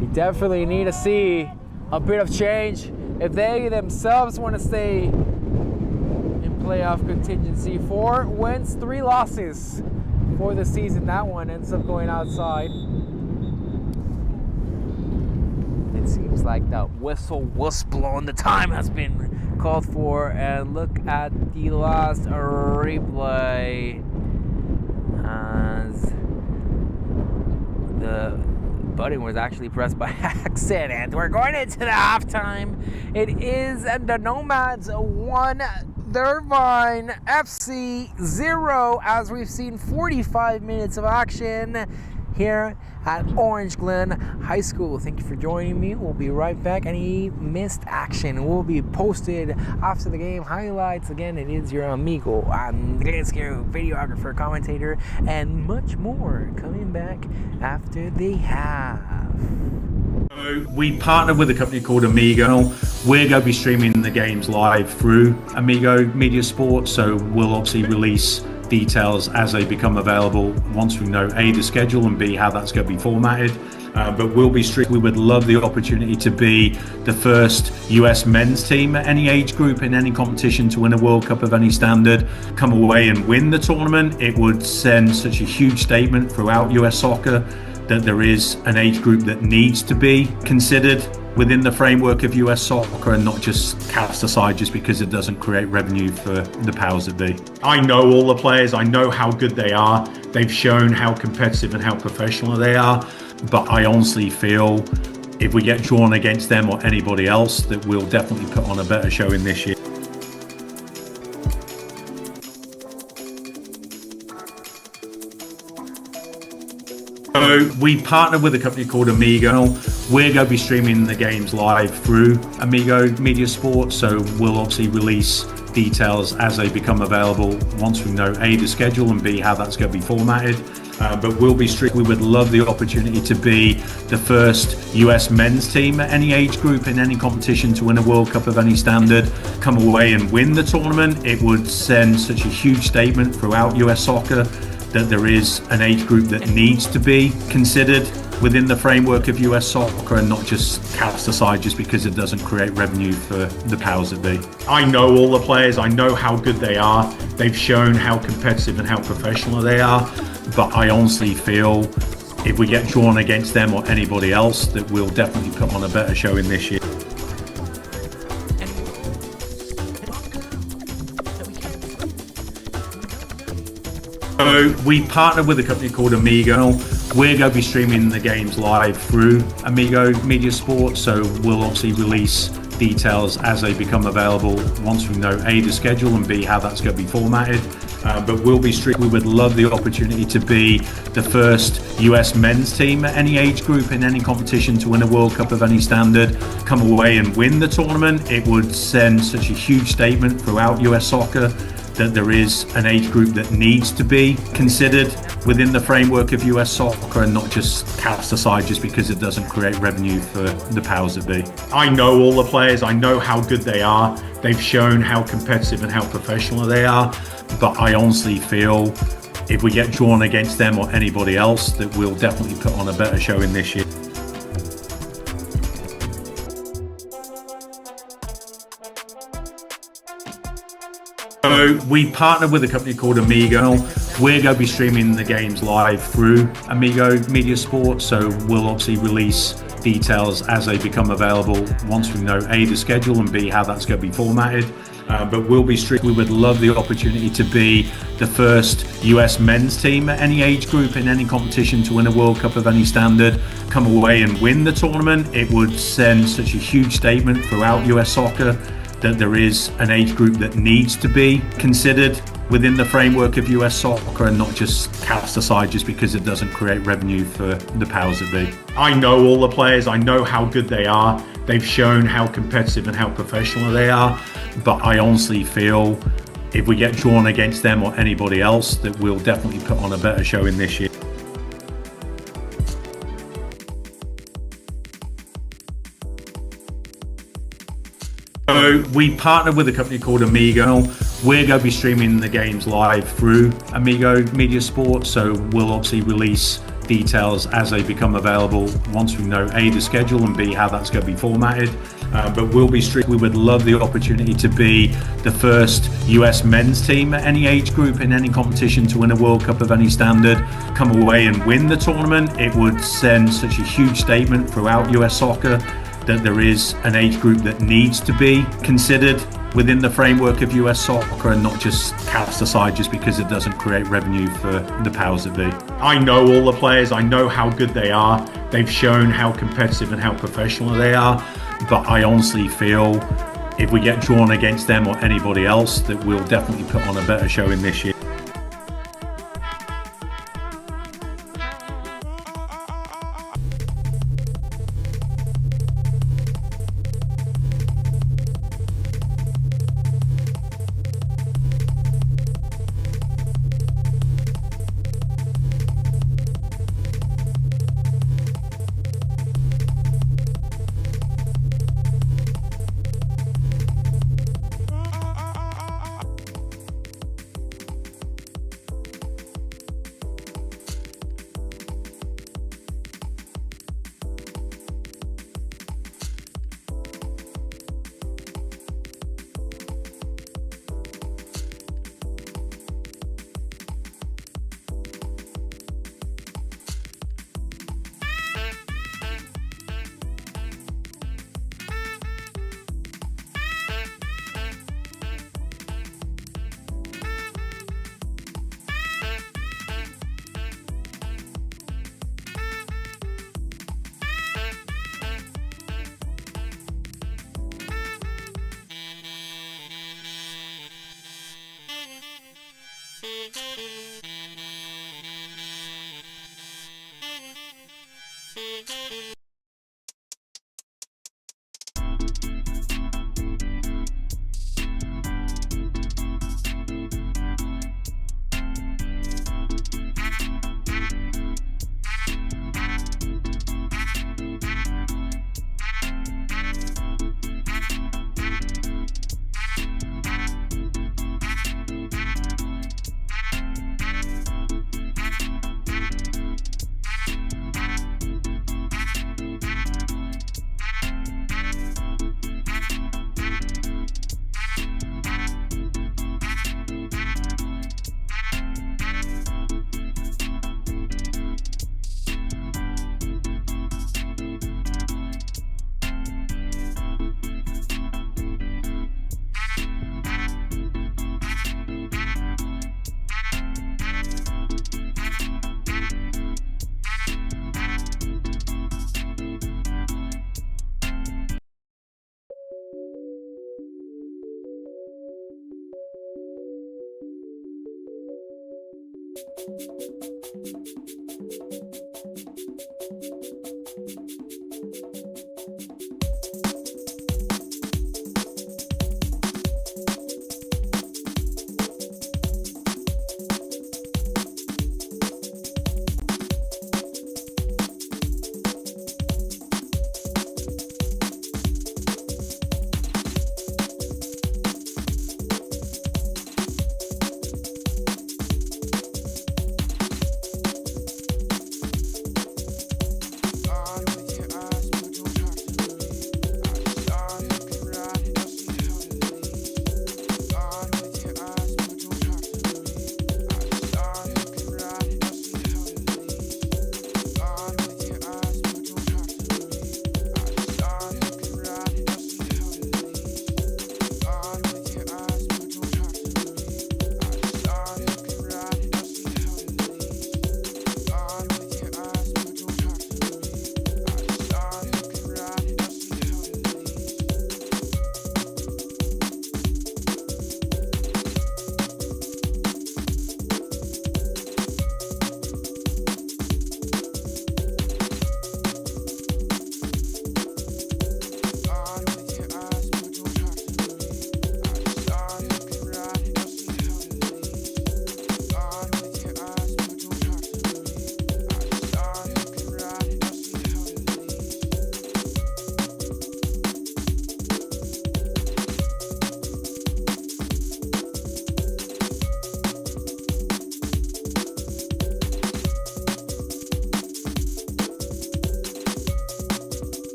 They definitely need to see a bit of change if they themselves want to stay in playoff contingency. 4 wins, 3 losses for the season. That one ends up going outside. It seems like the whistle was blown. The time has been called for, and look at the last replay as the button was actually pressed by accident. We're going into the halftime. It is the Nomads 1, the Irvine FC 0, as we've seen 45 minutes of action here at Orange Glen High School. Thank you for joining me. We'll be right back. Any missed action will be posted after the game. Highlights, again, it is your amigo, videographer, commentator, and much more coming back after the half. We partner with a company called Amigo. We're going to be streaming the games live through Amigo Media Sports, so we'll obviously release details as they become available once we know A, the schedule, and B, how that's going to be formatted. But we'll be strict. We would love the opportunity to be the first US men's team at any age group in any competition to win a World Cup of any standard, come away and win the tournament. It would send such a huge statement throughout US soccer that there is an age group that needs to be considered within the framework of US soccer and not just cast aside just because it doesn't create revenue for the powers that be. I know all the players, I know how good they are. They've shown how competitive and how professional they are, but I honestly feel if we get drawn against them or anybody else, that we'll definitely put on a better showing this year. So we partner with a company called Amigo. We're going to be streaming the games live through Amigo Media Sports, so we'll obviously release details as they become available once we know A, the schedule, and B, how that's going to be formatted. But we'll be strict. We would love the opportunity to be the first US men's team at any age group in any competition to win a World Cup of any standard, come away and win the tournament. It would send such a huge statement throughout US soccer that there is an age group that needs to be considered within the framework of US soccer and not just cast aside just because it doesn't create revenue for the powers that be. I know all the players, I know how good they are. They've shown how competitive and how professional they are, but I honestly feel if we get drawn against them or anybody else, that we'll definitely put on a better showing this year. So we partner with a company called Amigo. We're going to be streaming the games live through Amigo Media Sports, so we'll obviously release details as they become available once we know A, the schedule, and B, how that's going to be formatted. But we'll be strict. We would love the opportunity to be the first US men's team at any age group in any competition to win a World Cup of any standard, come away and win the tournament. It would send such a huge statement throughout US soccer that there is an age group that needs to be considered within the framework of US soccer and not just cast aside just because it doesn't create revenue for the powers that be. I know all the players, I know how good they are. They've shown how competitive and how professional they are, but I honestly feel if we get drawn against them or anybody else, that we'll definitely put on a better showing this year. So we partner with a company called Amigo. We're going to be streaming the games live through Amigo Media Sports, so we'll obviously release details as they become available once we know A, the schedule, and B, how that's going to be formatted. But we'll be strict. We would love the opportunity to be the first US men's team at any age group in any competition to win a World Cup of any standard, come away and win the tournament. It would send such a huge statement throughout US soccer that there is an age group that needs to be considered within the framework of US soccer and not just cast aside just because it doesn't create revenue for the powers that be. I know all the players, I know how good they are. They've shown how competitive and how professional they are, but I honestly feel if we get drawn against them or anybody else, that we'll definitely put on a better showing this year. So we partnered with a company called Amigo. We're going to be streaming the games live through Amigo Media Sports. So we'll obviously release details as they become available once we know A, the schedule, and B, how that's going to be formatted. But we'll be streaming. We would love the opportunity to be the first US men's team at any age group in any competition to win a World Cup of any standard, come away and win the tournament. It would send such a huge statement throughout US soccer that there is an age group that needs to be considered within the framework of US soccer and not just cast aside just because it doesn't create revenue for the powers that be. I know all the players, I know how good they are. They've shown how competitive and how professional they are, but I honestly feel if we get drawn against them or anybody else, that we'll definitely put on a better showing this year.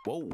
Whoa.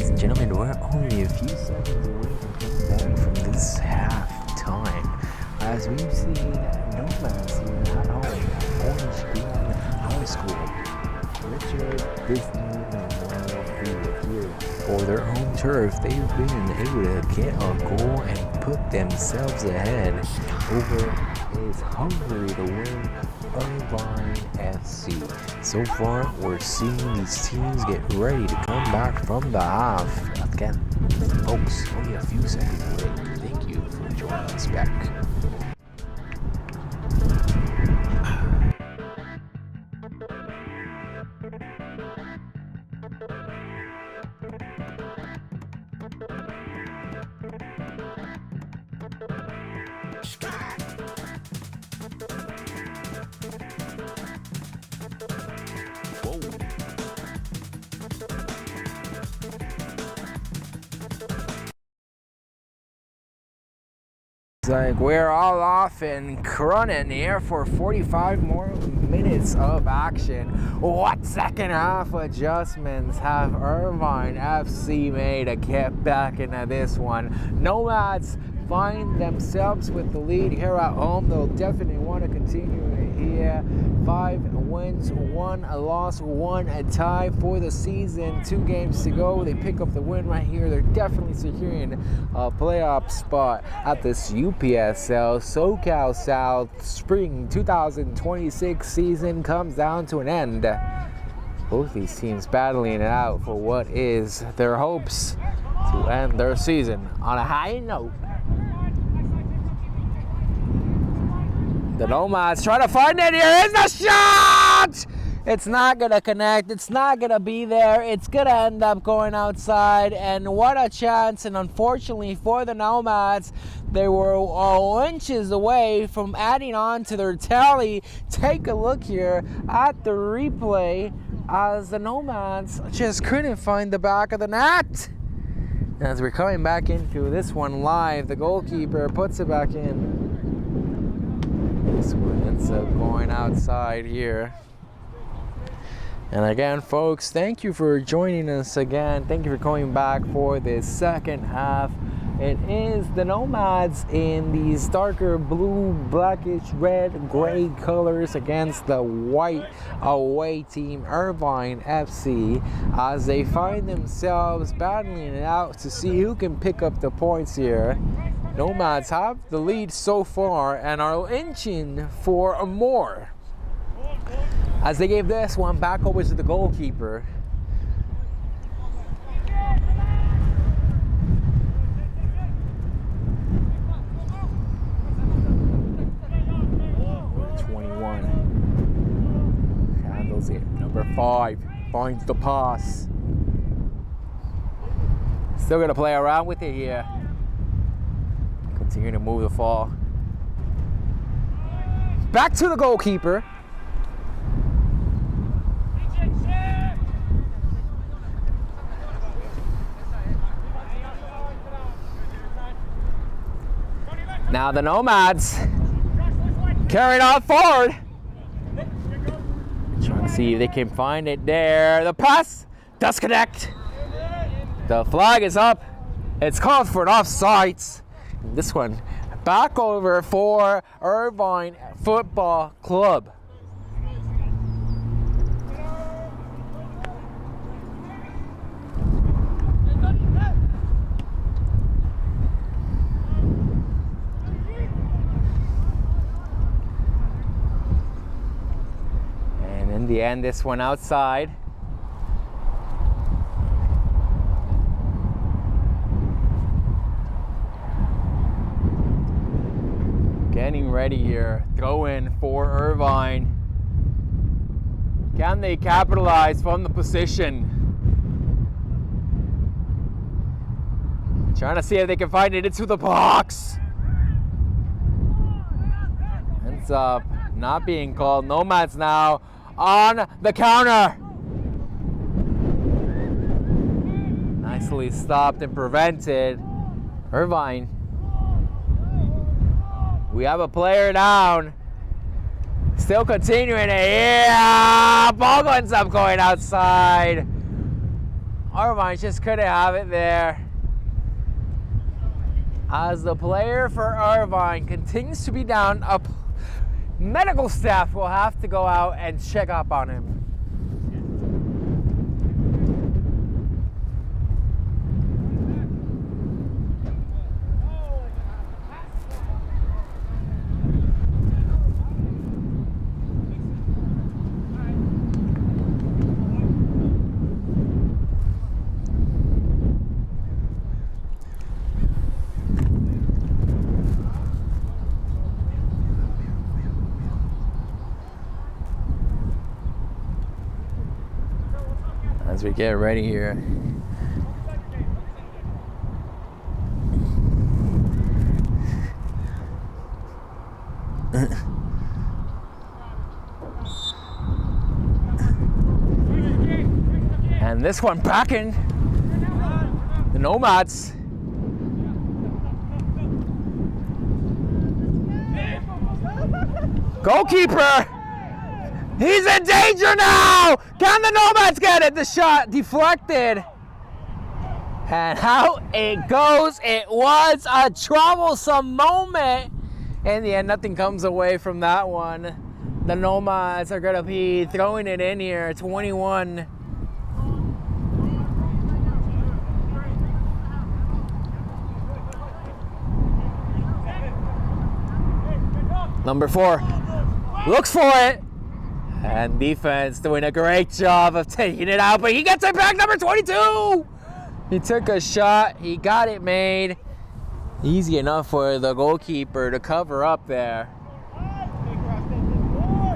ladies and gentlemen, we're only a few seconds away from coming back from this half time. As we've seen Nomads here at home at Orange Glen High School. Richard Disney Memorial Field here for their home turf. They've been able to get a goal and put themselves ahead over is hungry to win Irvine FC. So far, we're seeing these teams get ready to come back from the half. Again, folks, only a few seconds away. Thank you for joining us back. It's like we're all off and running here for 45 more minutes of action. What second half adjustments have Irvine FC made to get back into this one? Nomads find themselves with the lead here at home. They'll definitely want to continue it here. 5 wins, 1 loss, 1 tie for the season. 2 games to go. They pick up the win right here. They're definitely securing a playoff spot at this UPSL SoCal South Spring 2026 season comes down to an end. Both these teams battling it out for what is their hopes to end their season on a high note. The Nomads try to find it. Here is the shot! It's not going to connect. It's not going to be there. It's going to end up going outside. And what a chance. And unfortunately for the Nomads, they were inches away from adding on to their tally. Take a look here at the replay as the Nomads just couldn't find the back of the net. As we're coming back into this one live, the goalkeeper puts it back in. This one ends up going outside here. And again, folks, thank you for joining us again. Thank you for coming back for this second half. It is the Nomads in these darker blue, blackish, red, gray colors against the white away team, Irvine FC, as they find themselves battling it out to see who can pick up the points here. Nomads have the lead so far and are inching for more. As they gave this one back over to the goalkeeper. Number 21 handles it. Number 5 finds the pass. Still gonna play around with it here. Continue to move the ball. Back to the goalkeeper. Now the Nomads carrying on forward. Trying to see if they can find it there. The pass does connect. The flag is up. It's called for an offsides. This one back over for Irvine Football Club. And in the end, this one outside. Getting ready here, throw in for Irvine. Can they capitalize from the position? Trying to see if they can find it into the box. Ends up not being called. Nomads now on the counter. Nicely stopped and prevented. Irvine. We have a player down. Still continuing it. Yeah! Ball ends up going outside. Irvine just couldn't have it there. As the player for Irvine continues to be down, up, medical staff will have to go out and check up on him. As we get ready here. And this one back in the Nomads. Goalkeeper! He's in danger now! Can the Nomads get it? The shot deflected. And how it goes, it was a troublesome moment. In the end, nothing comes away from that one. The Nomads are going to be throwing it in here, 21. Number 4 looks for it. And defense doing a great job of taking it out, but he gets it back, number 22! He took a shot, he got it made. Easy enough for the goalkeeper to cover up there.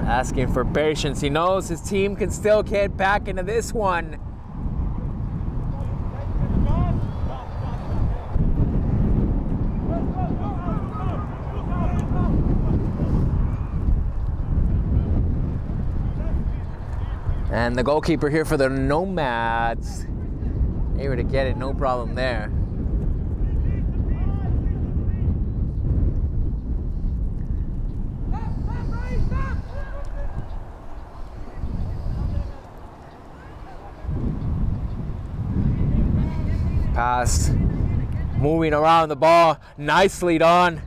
Asking for patience, he knows his team can still get back into this one. And the goalkeeper here for the Nomads, able to get it, no problem there. Pass, moving around the ball, nicely done.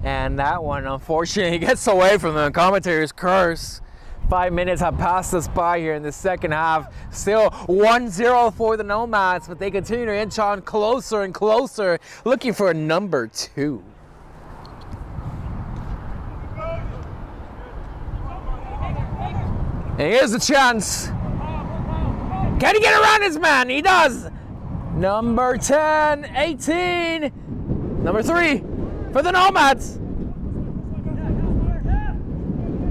And that one, unfortunately, gets away from the commentator's curse. 5 minutes have passed us by here in the second half. Still 1-0 for the Nomads, but they continue to inch on closer and closer, looking for a number 2. And here's the chance. Can he get around his man? He does. Number 10, 18, number 3 for the Nomads.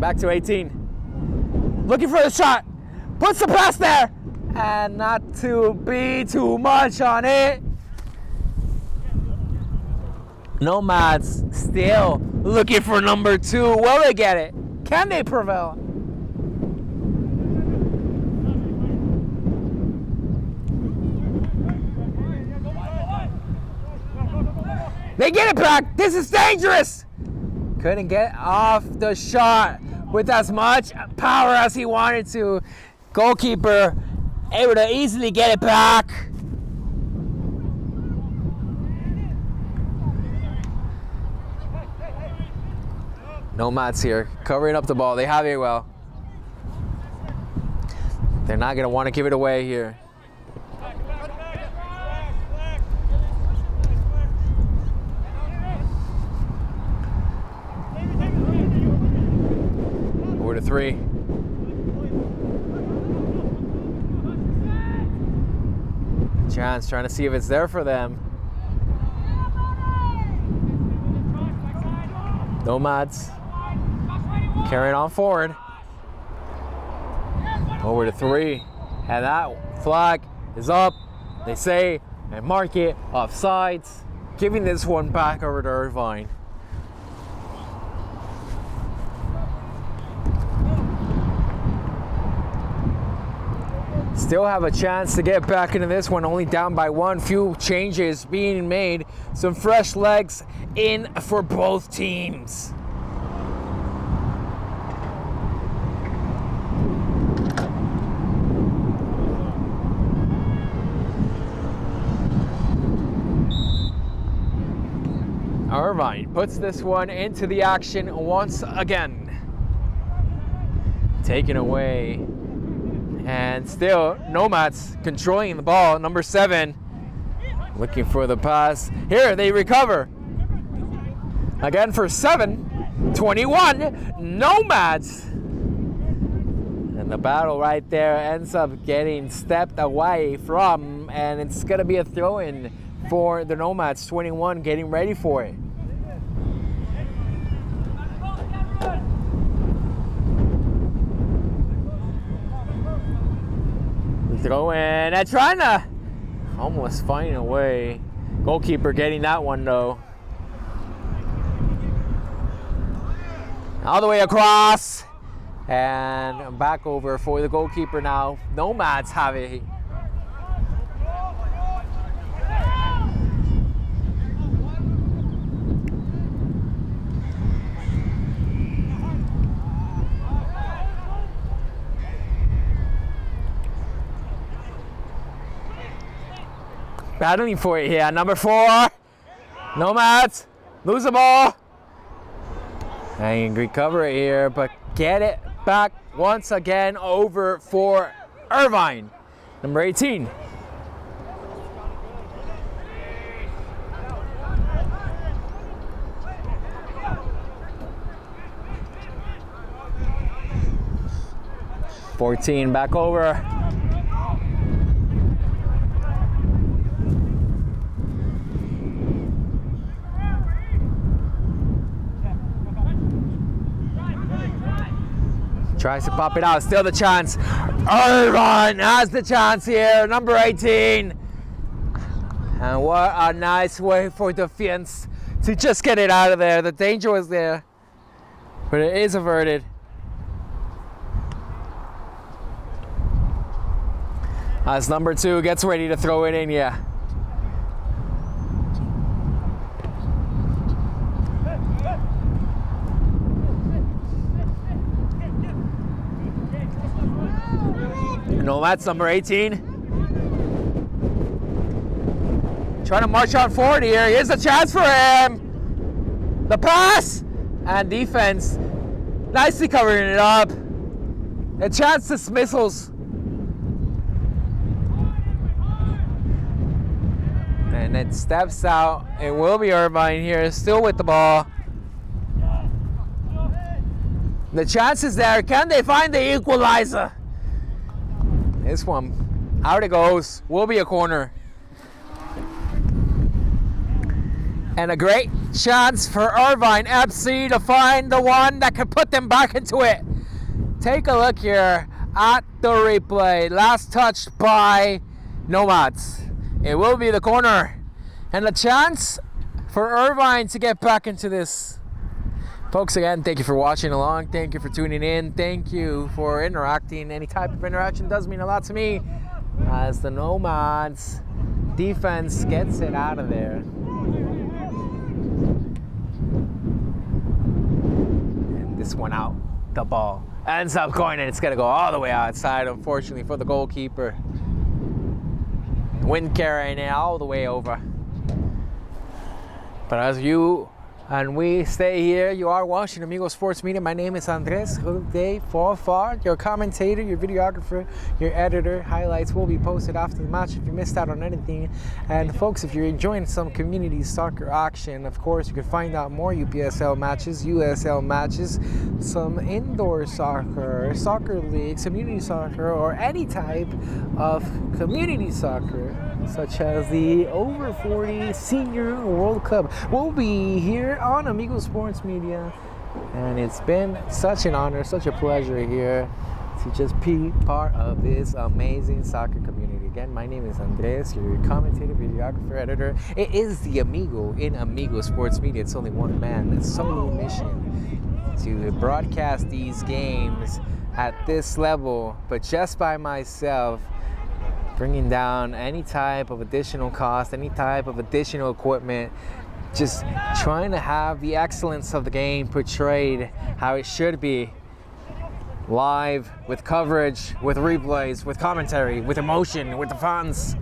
Back to 18. Looking for the shot, puts the pass there, and not to be too much on it. Nomads still looking for number 2. Will they get it? Can they prevail? They get it back. This is dangerous. Couldn't get off the shot with as much power as he wanted to. Goalkeeper able to easily get it back. Nomads here, covering up the ball. They have it well. They're not going to want to give it away here. Over to 3. Chance trying to see if it's there for them. Nomads carrying on forward. Over to 3. And that flag is up. They say and mark it offsides. Giving this one back over to Irvine. Still have a chance to get back into this one, only down by 1. Few changes being made. Some fresh legs in for both teams. Irvine puts this one into the action once again. Taken away. And still, Nomads controlling the ball. Number 7 looking for the pass. Here, they recover. Again for 7. 21. Nomads. And the battle right there ends up getting stepped away from, and it's going to be a throw-in for the Nomads. 21 getting ready for it. Throw in and trying to almost find a way. Goalkeeper getting that one though. All the way across and back over for the goalkeeper now. Nomads have it. Battling for it here. Number 4. Nomads lose the ball. And recover it here, but get it back once again over for Irvine. Number 18. (14) back over. Tries to pop it out, still the chance. Irvine has the chance here, number 18. And what a nice way for defense to just get it out of there. The danger was there, but it is averted. As number 2 gets ready to throw it in, yeah. No, that's number 18. Trying to march on forward here. Here's a chance for him. The pass and defense nicely covering it up. A chance dismissals. And it steps out. It will be Irvine here, still with the ball. The chance is there. Can they find the equalizer? This one, out it goes, will be a corner. And a great chance for Irvine FC to find the one that can put them back into it. Take a look here at the replay. Last touch by Nomads. It will be the corner. And a chance for Irvine to get back into this. Folks, again, thank you for watching along. Thank you for tuning in. Thank you for interacting. Any type of interaction does mean a lot to me, as the Nomads defense gets it out of there. And this one out, the ball ends up going, and it's going to go all the way outside, unfortunately, for the goalkeeper. Wind carrying it all the way over. But as you and we stay here, you are watching Amigo Sports Media. My name is Andres Forfar, your commentator, your videographer, your editor. Highlights will be posted after the match if you missed out on anything. And folks, if you're enjoying some community soccer action, of course, you can find out more UPSL matches, USL matches, some indoor soccer, soccer leagues, community soccer, or any type of community soccer, such as the over 40 Senior World Cup. We'll be here on Amigo Sports Media, and it's been such an honor, such a pleasure here to just be part of this amazing soccer community. Again, my name is Andres, your commentator, videographer, editor. It is the Amigo in Amigo Sports Media. It's only one man, solo mission to broadcast these games at this level, but just by myself, bringing down any type of additional cost, any type of additional equipment, just trying to have the excellence of the game portrayed how it should be. Live, with coverage, with replays, with commentary, with emotion, with the fans,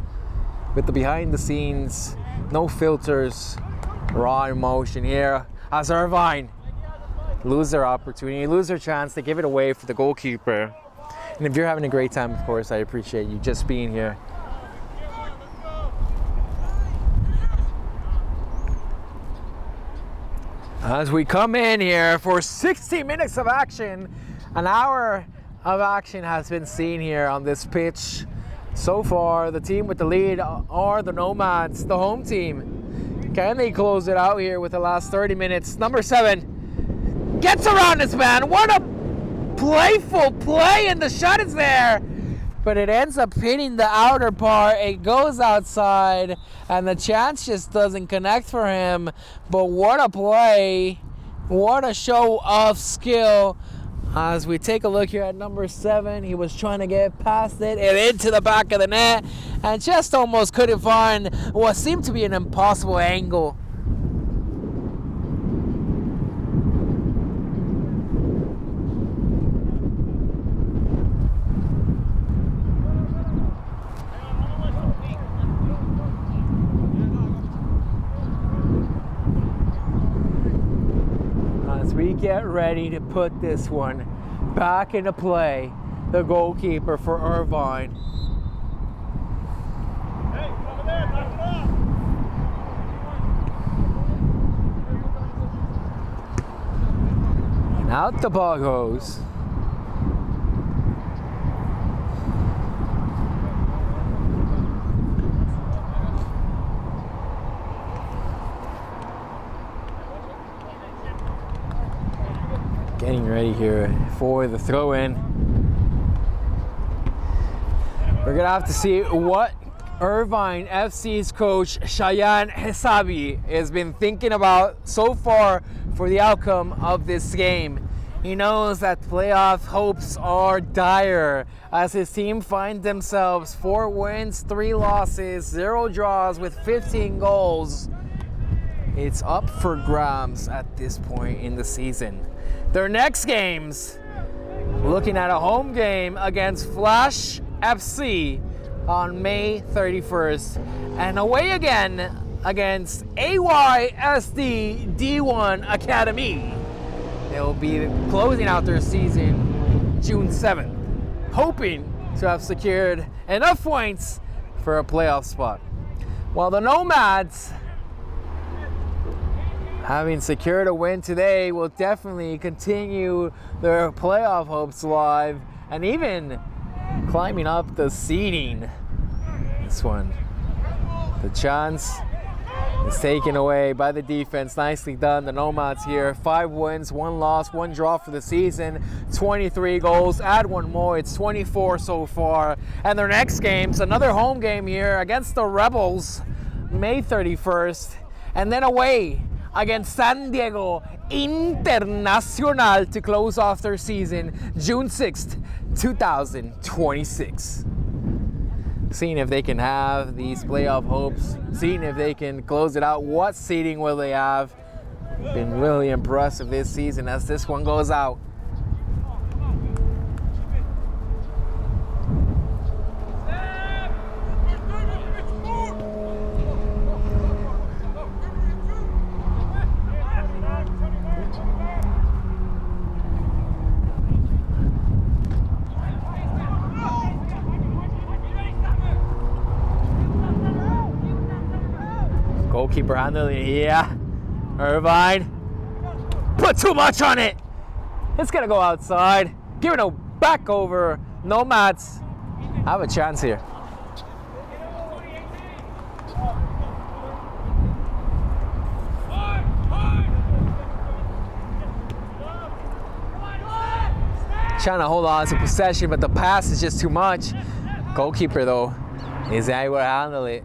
with the behind the scenes, no filters, Raw emotion here as Irvine lose their opportunity, lose their chance. They give it away for the goalkeeper. And if you're having a great time, of course, I appreciate you just being here. As we come in here for 60 minutes of action, an hour of action has been seen here on this pitch. So far, the team with the lead are the Nomads, the home team. Can they close it out here with the last 30 minutes? Number 7 gets around this man. What a playful play, and the shot is there. But it ends up hitting the outer part. It goes outside, and the chance just doesn't connect for him. But what a play. What a show of skill. As we take a look here at number 7, he was trying to get past it and into the back of the net, and just almost couldn't find what seemed to be an impossible angle. We get ready to put this one back into play. The goalkeeper for Irvine. Hey, over there, back it up. And out the ball goes. Getting ready here for the throw-in. We're gonna have to see what Irvine FC's coach Cheyenne Hesabi has been thinking about so far for the outcome of this game. He knows that playoff hopes are dire as his team find themselves 4 wins, 3 losses, 0 draws with 15 goals. It's up for grabs at this point in the season. Their next games, looking at a home game against Flash FC on May 31st, and away again against AYSD D1 Academy. They'll be closing out their season June 7th, hoping to have secured enough points for a playoff spot. While the Nomads, having secured a win today, will definitely continue their playoff hopes alive and even climbing up the seeding. This one, the chance is taken away by the defense. Nicely done, the Nomads here. 5 wins, 1 loss, 1 draw for the season. 23 goals, add 1 more, it's 24 so far. And their next game's another home game here against the Rebels, May 31st, and then away against San Diego Internacional to close off their season June 6th, 2026. Seeing if they can have these playoff hopes, seeing if they can close it out. What seeding will they have? Been really impressive this season as this one goes out. Goalkeeper handling it here. Irvine. Put too much on it. It's gonna go outside. Give it a back over. Nomads have a chance here. Trying to hold on to possession, but the pass is just too much. Goalkeeper though is able to handle it.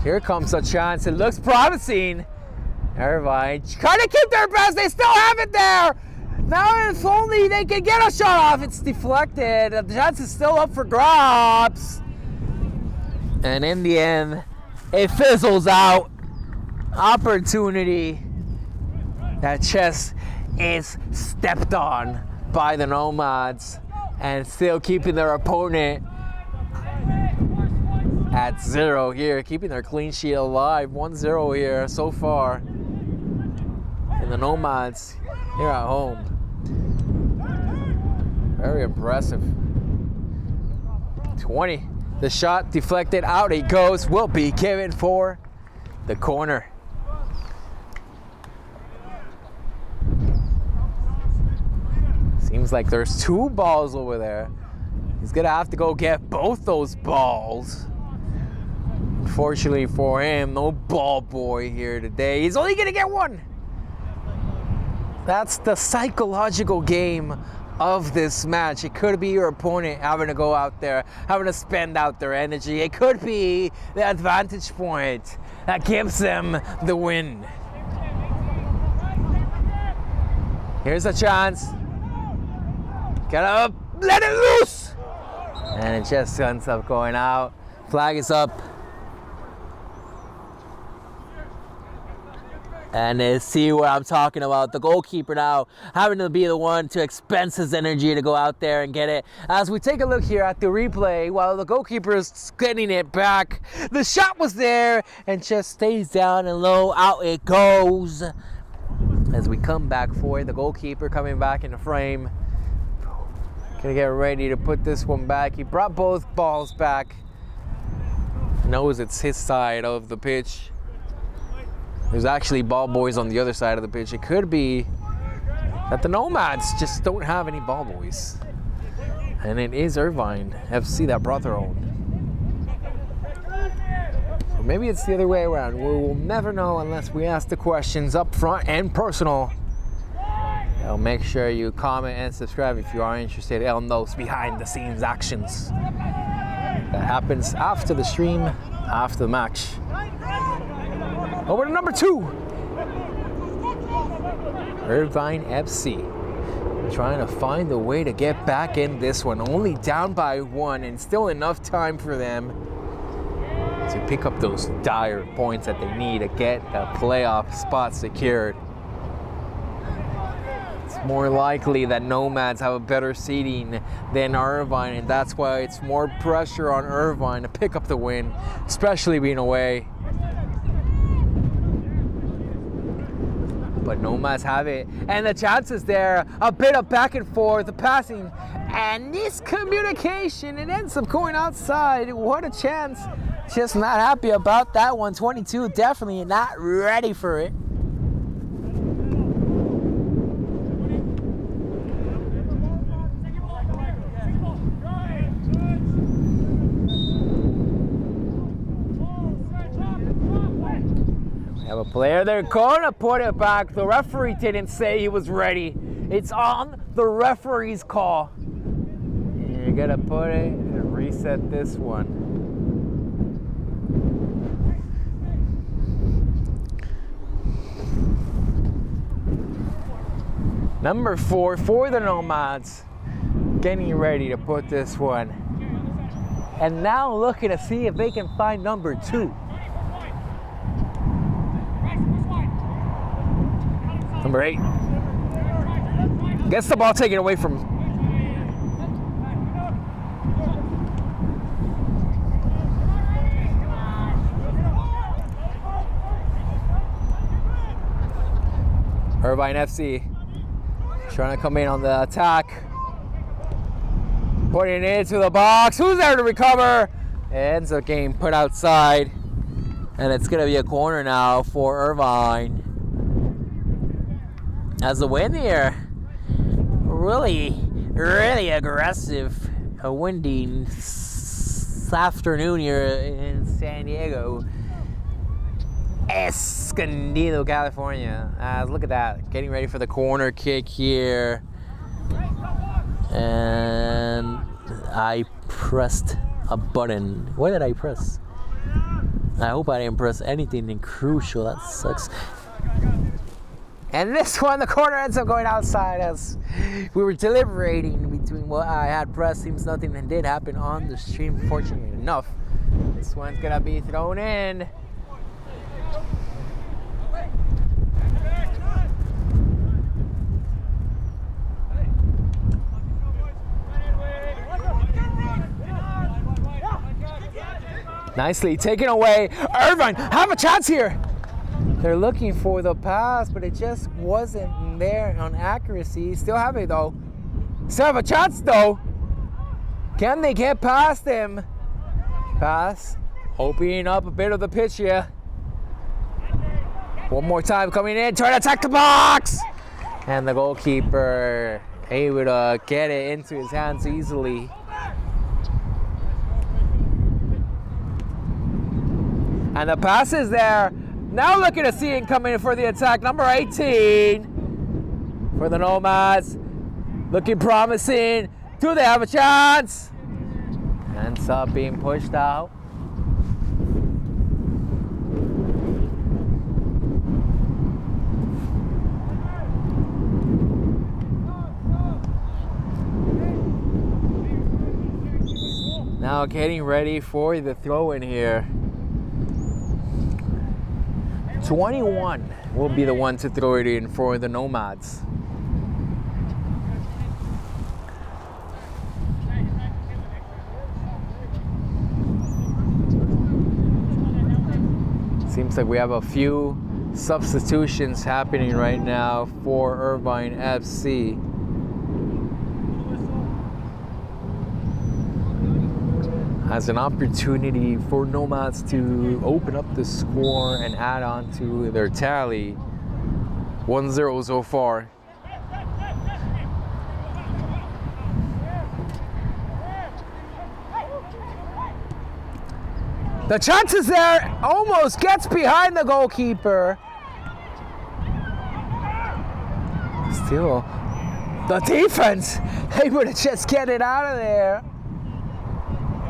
Here comes a chance. It looks promising. Irvine trying to keep their best. They still have it there. Now if only they could get a shot off. It's deflected. The chance is still up for grabs. And in the end, it fizzles out. Opportunity that chest is stepped on by the Nomads and still keeping their opponent at 0 here, keeping their clean sheet alive. 1-0 here so far. And the Nomads here at home. Very impressive. 20. The shot deflected, out he goes, will be given for the corner. Seems like there's 2 balls over there. He's gonna have to go get both those balls. Unfortunately for him, no ball boy here today. He's only gonna get 1. That's the psychological game of this match. It could be your opponent having to go out there, having to spend out their energy. It could be the advantage point that gives them the win. Here's a chance. Gotta let it loose! And it just ends up going out. Flag is up. And see what I'm talking about. The goalkeeper now having to be the one to expense his energy to go out there and get it. As we take a look here at the replay, while the goalkeeper is getting it back, the shot was there and just stays down and low. Out it goes. As we come back for it, the goalkeeper coming back in the frame. Gonna get ready to put this one back. He brought both balls back. Knows it's his side of the pitch. There's actually ball boys on the other side of the pitch. It could be that the Nomads just don't have any ball boys. And it is Irvine FC that brought their own. Or maybe it's the other way around. We will never know unless we ask the questions up front and personal. So make sure you comment and subscribe if you are interested in those behind the scenes actions. That happens after the stream, after the match. Over to number 2. Irvine FC. Trying to find a way to get back in this one. Only down by 1 and still enough time for them to pick up those dire points that they need to get a playoff spot secured. It's more likely that Nomads have a better seeding than Irvine, and that's why it's more pressure on Irvine to pick up the win, especially being away. But Nomads have it, and the chances there, a bit of back and forth, the passing, and miscommunication. It ends up going outside. What a chance. Just not happy about that one. 22, definitely not ready for it. Have a player there, gonna put it back. The referee didn't say he was ready. It's on the referee's call. And you're gonna put it and reset this one. Number 4 for the Nomads, getting ready to put this one. And now looking to see if they can find number 2. Number 8 gets the ball taken away from Irvine FC. Trying to come in on the attack. Putting it into the box. Who's there to recover? Ends up getting put outside. And it's going to be a corner now for Irvine. As the wind here, really aggressive. A windy afternoon here in San Diego, Escondido, California. Look at that, getting ready for the corner kick here. And I pressed a button. What did I press? I hope I didn't press anything crucial. That sucks. And this one, the corner ends up going outside as we were deliberating between what I had pressed. Seems nothing did happen on the stream, fortunately enough. This one's gonna be thrown in. Nicely taken away. Irvine have a chance here. They're looking for the pass, but it just wasn't there on accuracy. Still have it though. Still have a chance though. Can they get past him? Pass. Opening up a bit of the pitch here. One more time coming in. Trying to attack the box. And the goalkeeper able to get it into his hands easily. And the pass is there. Now looking to see it coming in for the attack. Number 18 for the Nomads. Looking promising. Do they have a chance? Ends up being pushed out. Now getting ready for the throw in here. 21 will be the one to throw it in for the Nomads. Seems like we have a few substitutions happening right now for Irvine FC. As an opportunity for Nomads to open up the score and add on to their tally. 1-0 so far. The chance is there, almost gets behind the goalkeeper. Still, the defense able to just get it out of there.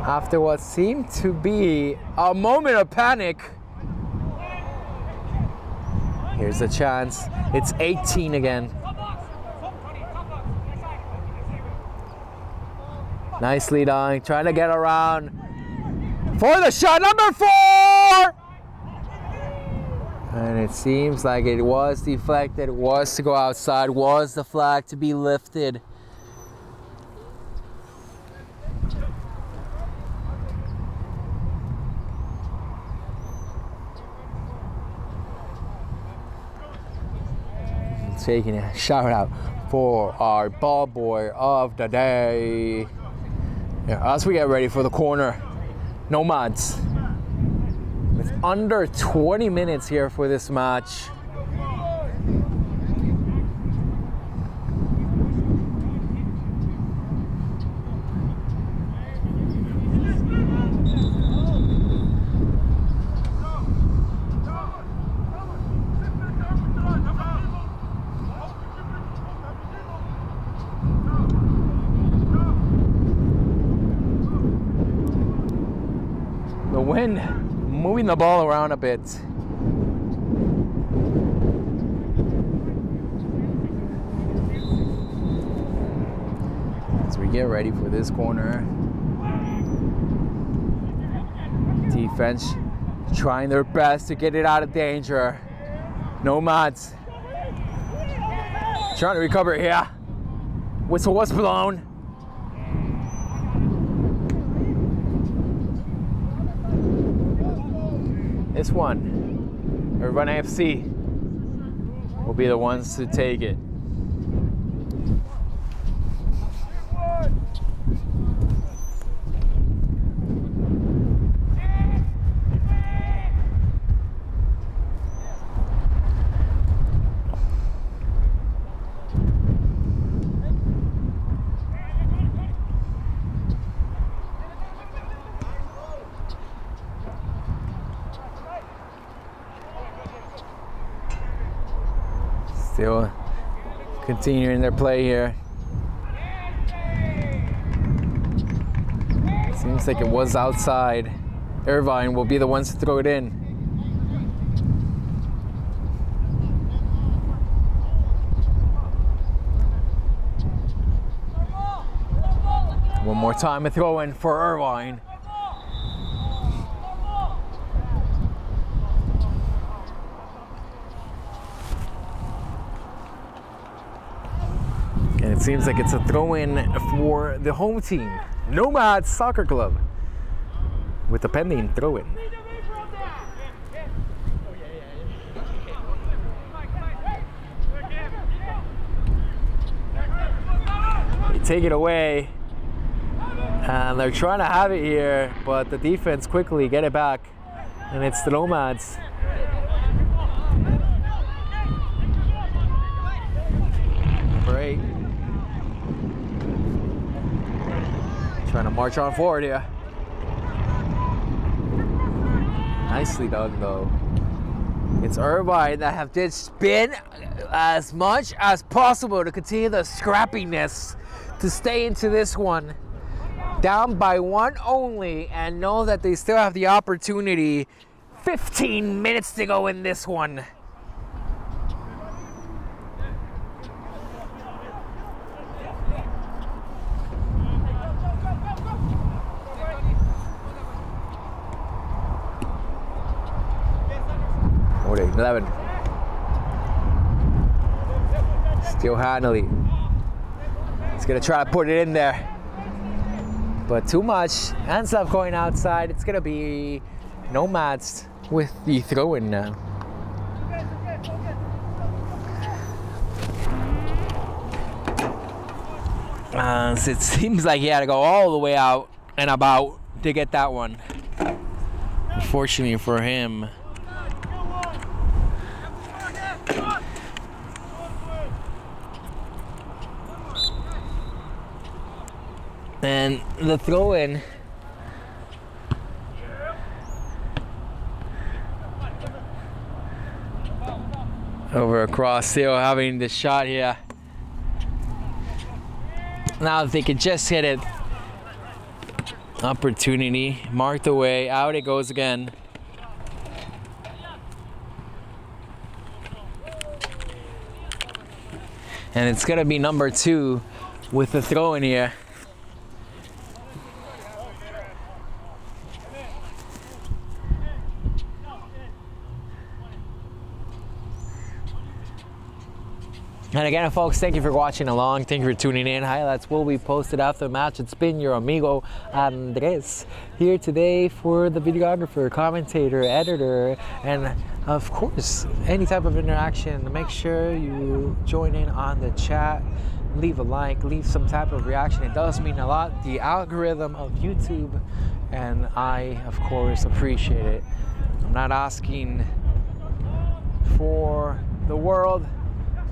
After what seemed to be a moment of panic. Here's a chance. It's 18 again. Nicely done. Trying to get around for the shot. Number 4! And it seems like it was deflected. It was to go outside. Was the flag to be lifted. Taking a shout out for our ball boy of the day. Yeah, as we get ready for the corner, Nomads with under 20 minutes here for this match. The wind moving the ball around a bit. As we get ready for this corner. Defense trying their best to get it out of danger. Nomads trying to recover here. Whistle was blown. This one, Irvine FC will be the ones to take it. Still continuing their play here. Seems like it was outside. Irvine will be the ones to throw it in. One more time a throw in for Irvine. And it seems like it's a throw-in for the home team, Nomads Soccer Club, with the pending throw-in. You take it away, and they're trying to have it here, but the defense quickly get it back, and it's the Nomads. Number 8. Trying to march on forward here. Nicely done though. It's Irvine that have did spin as much as possible to continue the scrappiness to stay into this one. Down by 1 only, and know that they still have the opportunity. 15 minutes to go in this one. What 11. Still handily. He's gonna try to put it in there, but too much. Ends up going outside. It's gonna be Nomads with the throw-in now. So it seems like he had to go all the way out and about to get that one. Unfortunately for him. And the throw-in over across, still having the shot here. Now if they could just hit it, opportunity marked away, out it goes again. And it's gonna be number 2 with the throw-in here. And again, folks, thank you for watching along. Thank you for tuning in. Highlights will be posted after the match. It's been your amigo Andres here today for the videographer, commentator, editor, and of course, any type of interaction. Make sure you join in on the chat. Leave a like, leave some type of reaction. It does mean a lot. The algorithm of YouTube, and I, of course, appreciate it. I'm not asking for the world,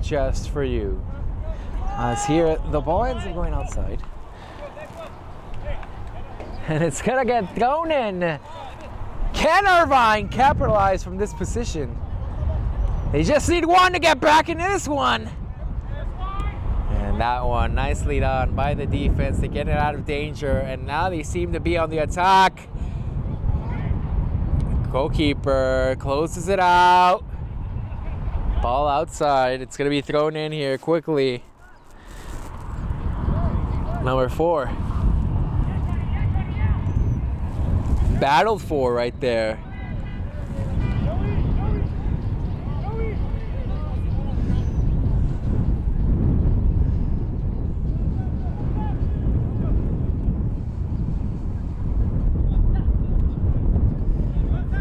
just for you. As here, the ball ends up going outside. And it's gonna get thrown in. Can Irvine capitalize from this position? They just need one to get back into this one. And that one, nicely done by the defense to get it out of danger. And now they seem to be on the attack. Goalkeeper closes it out. Ball outside. It's going to be thrown in here quickly. Number 4. Battled for right there.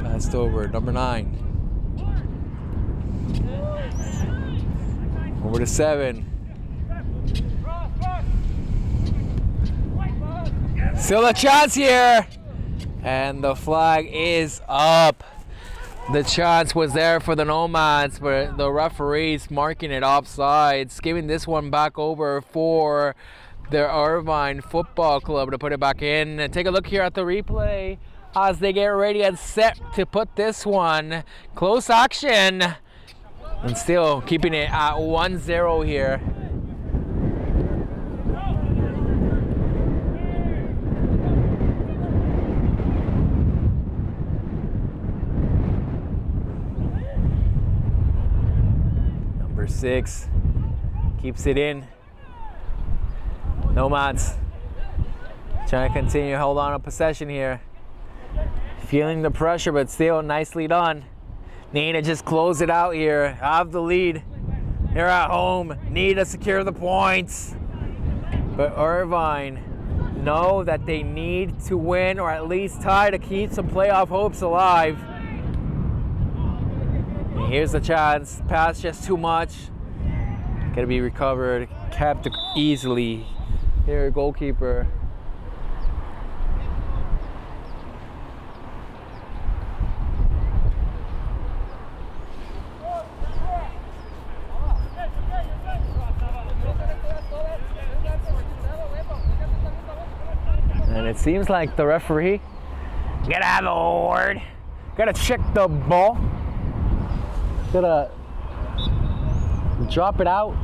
Passed over. Number 9. Over to 7. Still a chance here. And the flag is up. The chance was there for the Nomads, but the referee's marking it offsides, giving this one back over for the Irvine Football Club to put it back in. And take a look here at the replay as they get ready and set to put this one. Close action. And still keeping it at 1-0 here. Number 6 keeps it in. Nomads trying to continue to hold on to possession here. Feeling the pressure, but still nicely done. Need to just close it out here. Have the lead. They're at home. Need to secure the points. But Irvine know that they need to win or at least tie to keep some playoff hopes alive. And here's the chance. Pass just too much. Gonna be recovered, kept easily. Here, goalkeeper. And it seems like the referee, get out of the word. Gotta check the ball. Gotta drop it out.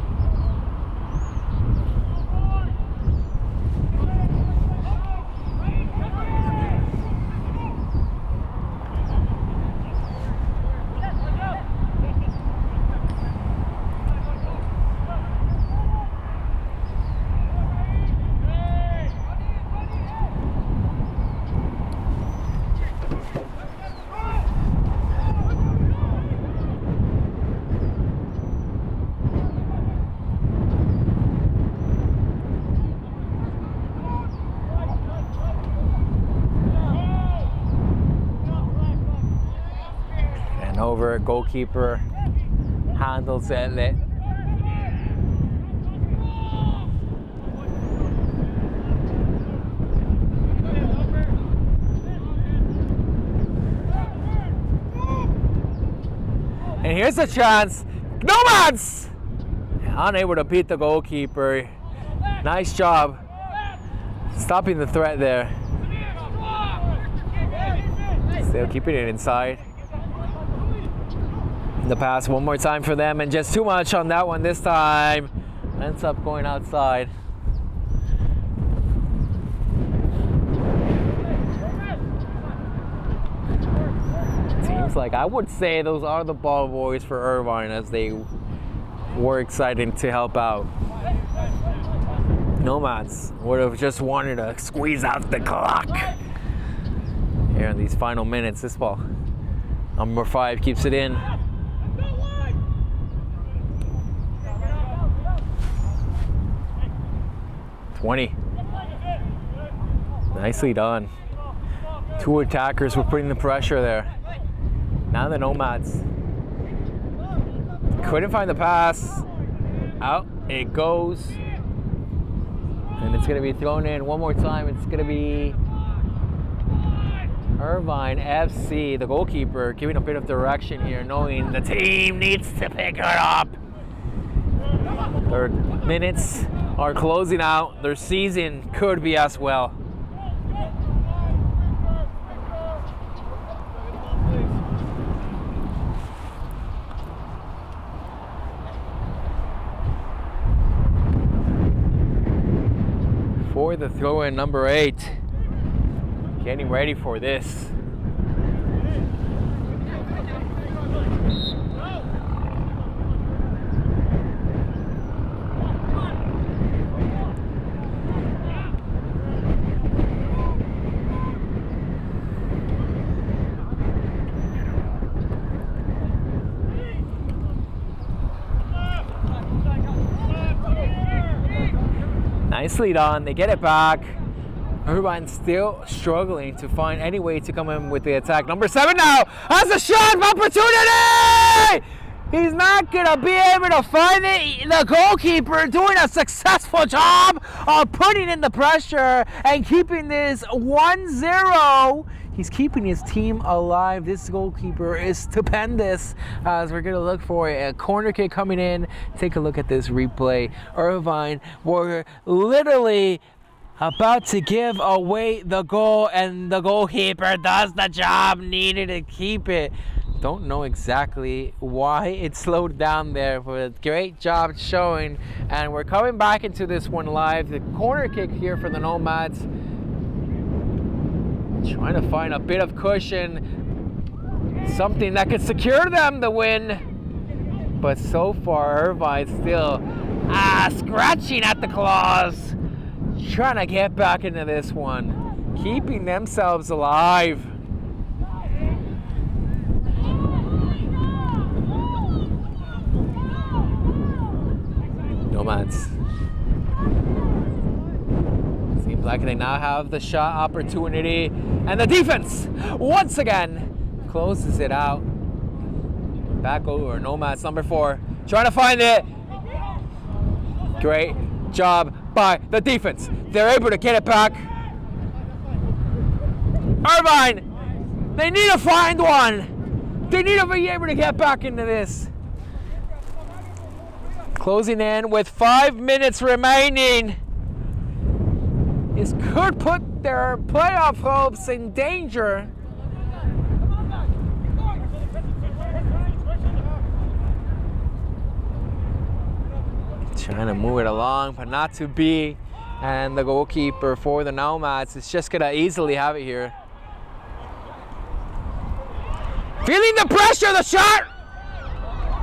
Over, goalkeeper handles it. And here's a chance. Nomads! Unable to beat the goalkeeper. Nice job stopping the threat there. Still keeping it inside. The pass one more time for them, and just too much on that one this time. Ends up going outside. Seems like I would say those are the ball boys for Irvine, as they were excited to help out. Nomads would have just wanted to squeeze out the clock here in these final minutes. This ball, number 5 keeps it in. Nicely done. 2 attackers were putting the pressure there. Now the Nomads couldn't find the pass. Out it goes. And it's going to be thrown in one more time. It's going to be Irvine FC, the goalkeeper, giving a bit of direction here, knowing the team needs to pick it up. Their minutes are closing out. Their season could be as well. For the throw-in, number 8, getting ready for this. Nicely done. They get it back. Irvine's still struggling to find any way to come in with the attack. Number 7 now has a shot of opportunity. He's not gonna be able to find it. The goalkeeper doing a successful job of putting in the pressure and keeping this 1-0. He's keeping his team alive. This goalkeeper is stupendous, as we're going to look for a corner kick coming in. Take a look at this replay. Irvine were literally about to give away the goal, and the goalkeeper does the job needed to keep it. Don't know exactly why it slowed down there, but great job showing. And we're coming back into this one live. The corner kick here for the Nomads. Trying to find a bit of cushion, something that could secure them the win. But so far, Irvine still scratching at the claws, trying to get back into this one, keeping themselves alive. Nomads Seems like they now have the shot opportunity, and the defense once again closes it out. Back over Nomads number 4, trying to find it. Great job by the defense. They're able to get it back. Irvine, they need to find one. They need to be able to get back into this. Closing in with 5 minutes remaining. This could put their playoff hopes in danger. Trying to move it along, but not to be. And the goalkeeper for the Nomads is just gonna easily have it here. Feeling the pressure, the shot!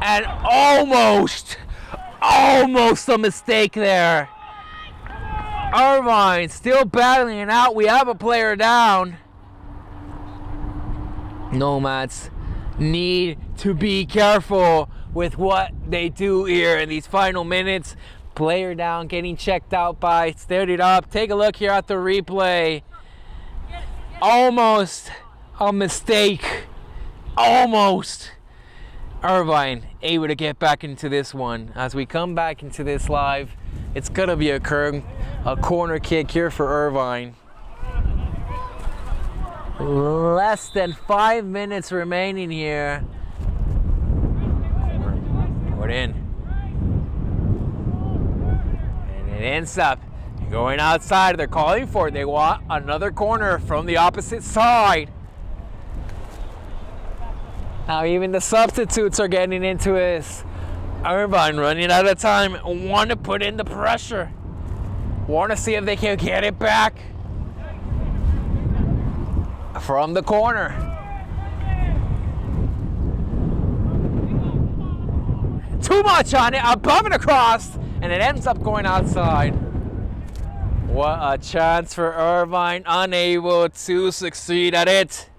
And almost a mistake there. Irvine still battling it out. We have a player down. Nomads need to be careful with what they do here in these final minutes. Player down, getting checked out by, stirred it up. Take a look here at the replay. Almost a mistake. Almost. Irvine able to get back into this one. As we come back into this live, it's gonna be a corner kick here for Irvine. Less than 5 minutes remaining here. Put in. And it ends up going outside. They're calling for it. They want another corner from the opposite side. Now even the substitutes are getting into this. Irvine running out of time. Want to put in the pressure. Want to see if they can get it back from the corner. Too much on it, above and across, and it ends up going outside. What a chance for Irvine, unable to succeed at it.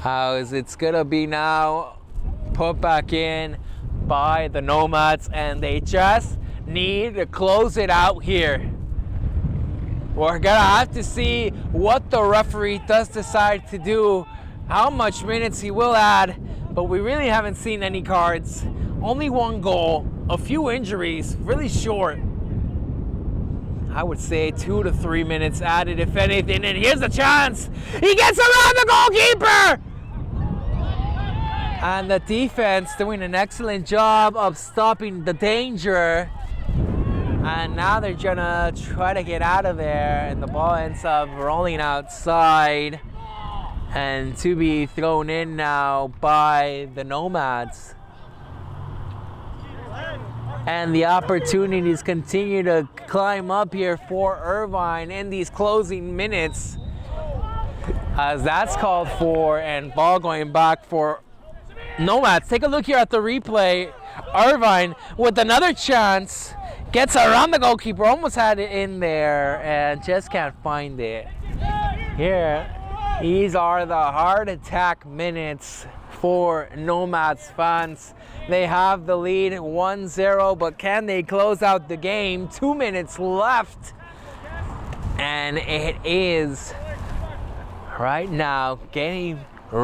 As it's gonna be now put back in by the Nomads, and they just need to close it out here. We're gonna have to see what the referee does decide to do, how much minutes he will add, but we really haven't seen any cards. Only 1 goal, a few injuries, really short. I would say 2 to 3 minutes added, if anything, and here's the chance. He gets around the goalkeeper! And the defense doing an excellent job of stopping the danger. And now they're gonna try to get out of there, and the ball ends up rolling outside and to be thrown in now by the Nomads. And the opportunities continue to climb up here for Irvine in these closing minutes, as that's called for, and ball going back for Nomads. Take a look here at the replay. Irvine with another chance, gets around the goalkeeper, almost had it in there and just can't find it. Here, these are the heart attack minutes for Nomads fans. They have the lead 1-0, but can they close out the game? 2 minutes left. And it is right now getting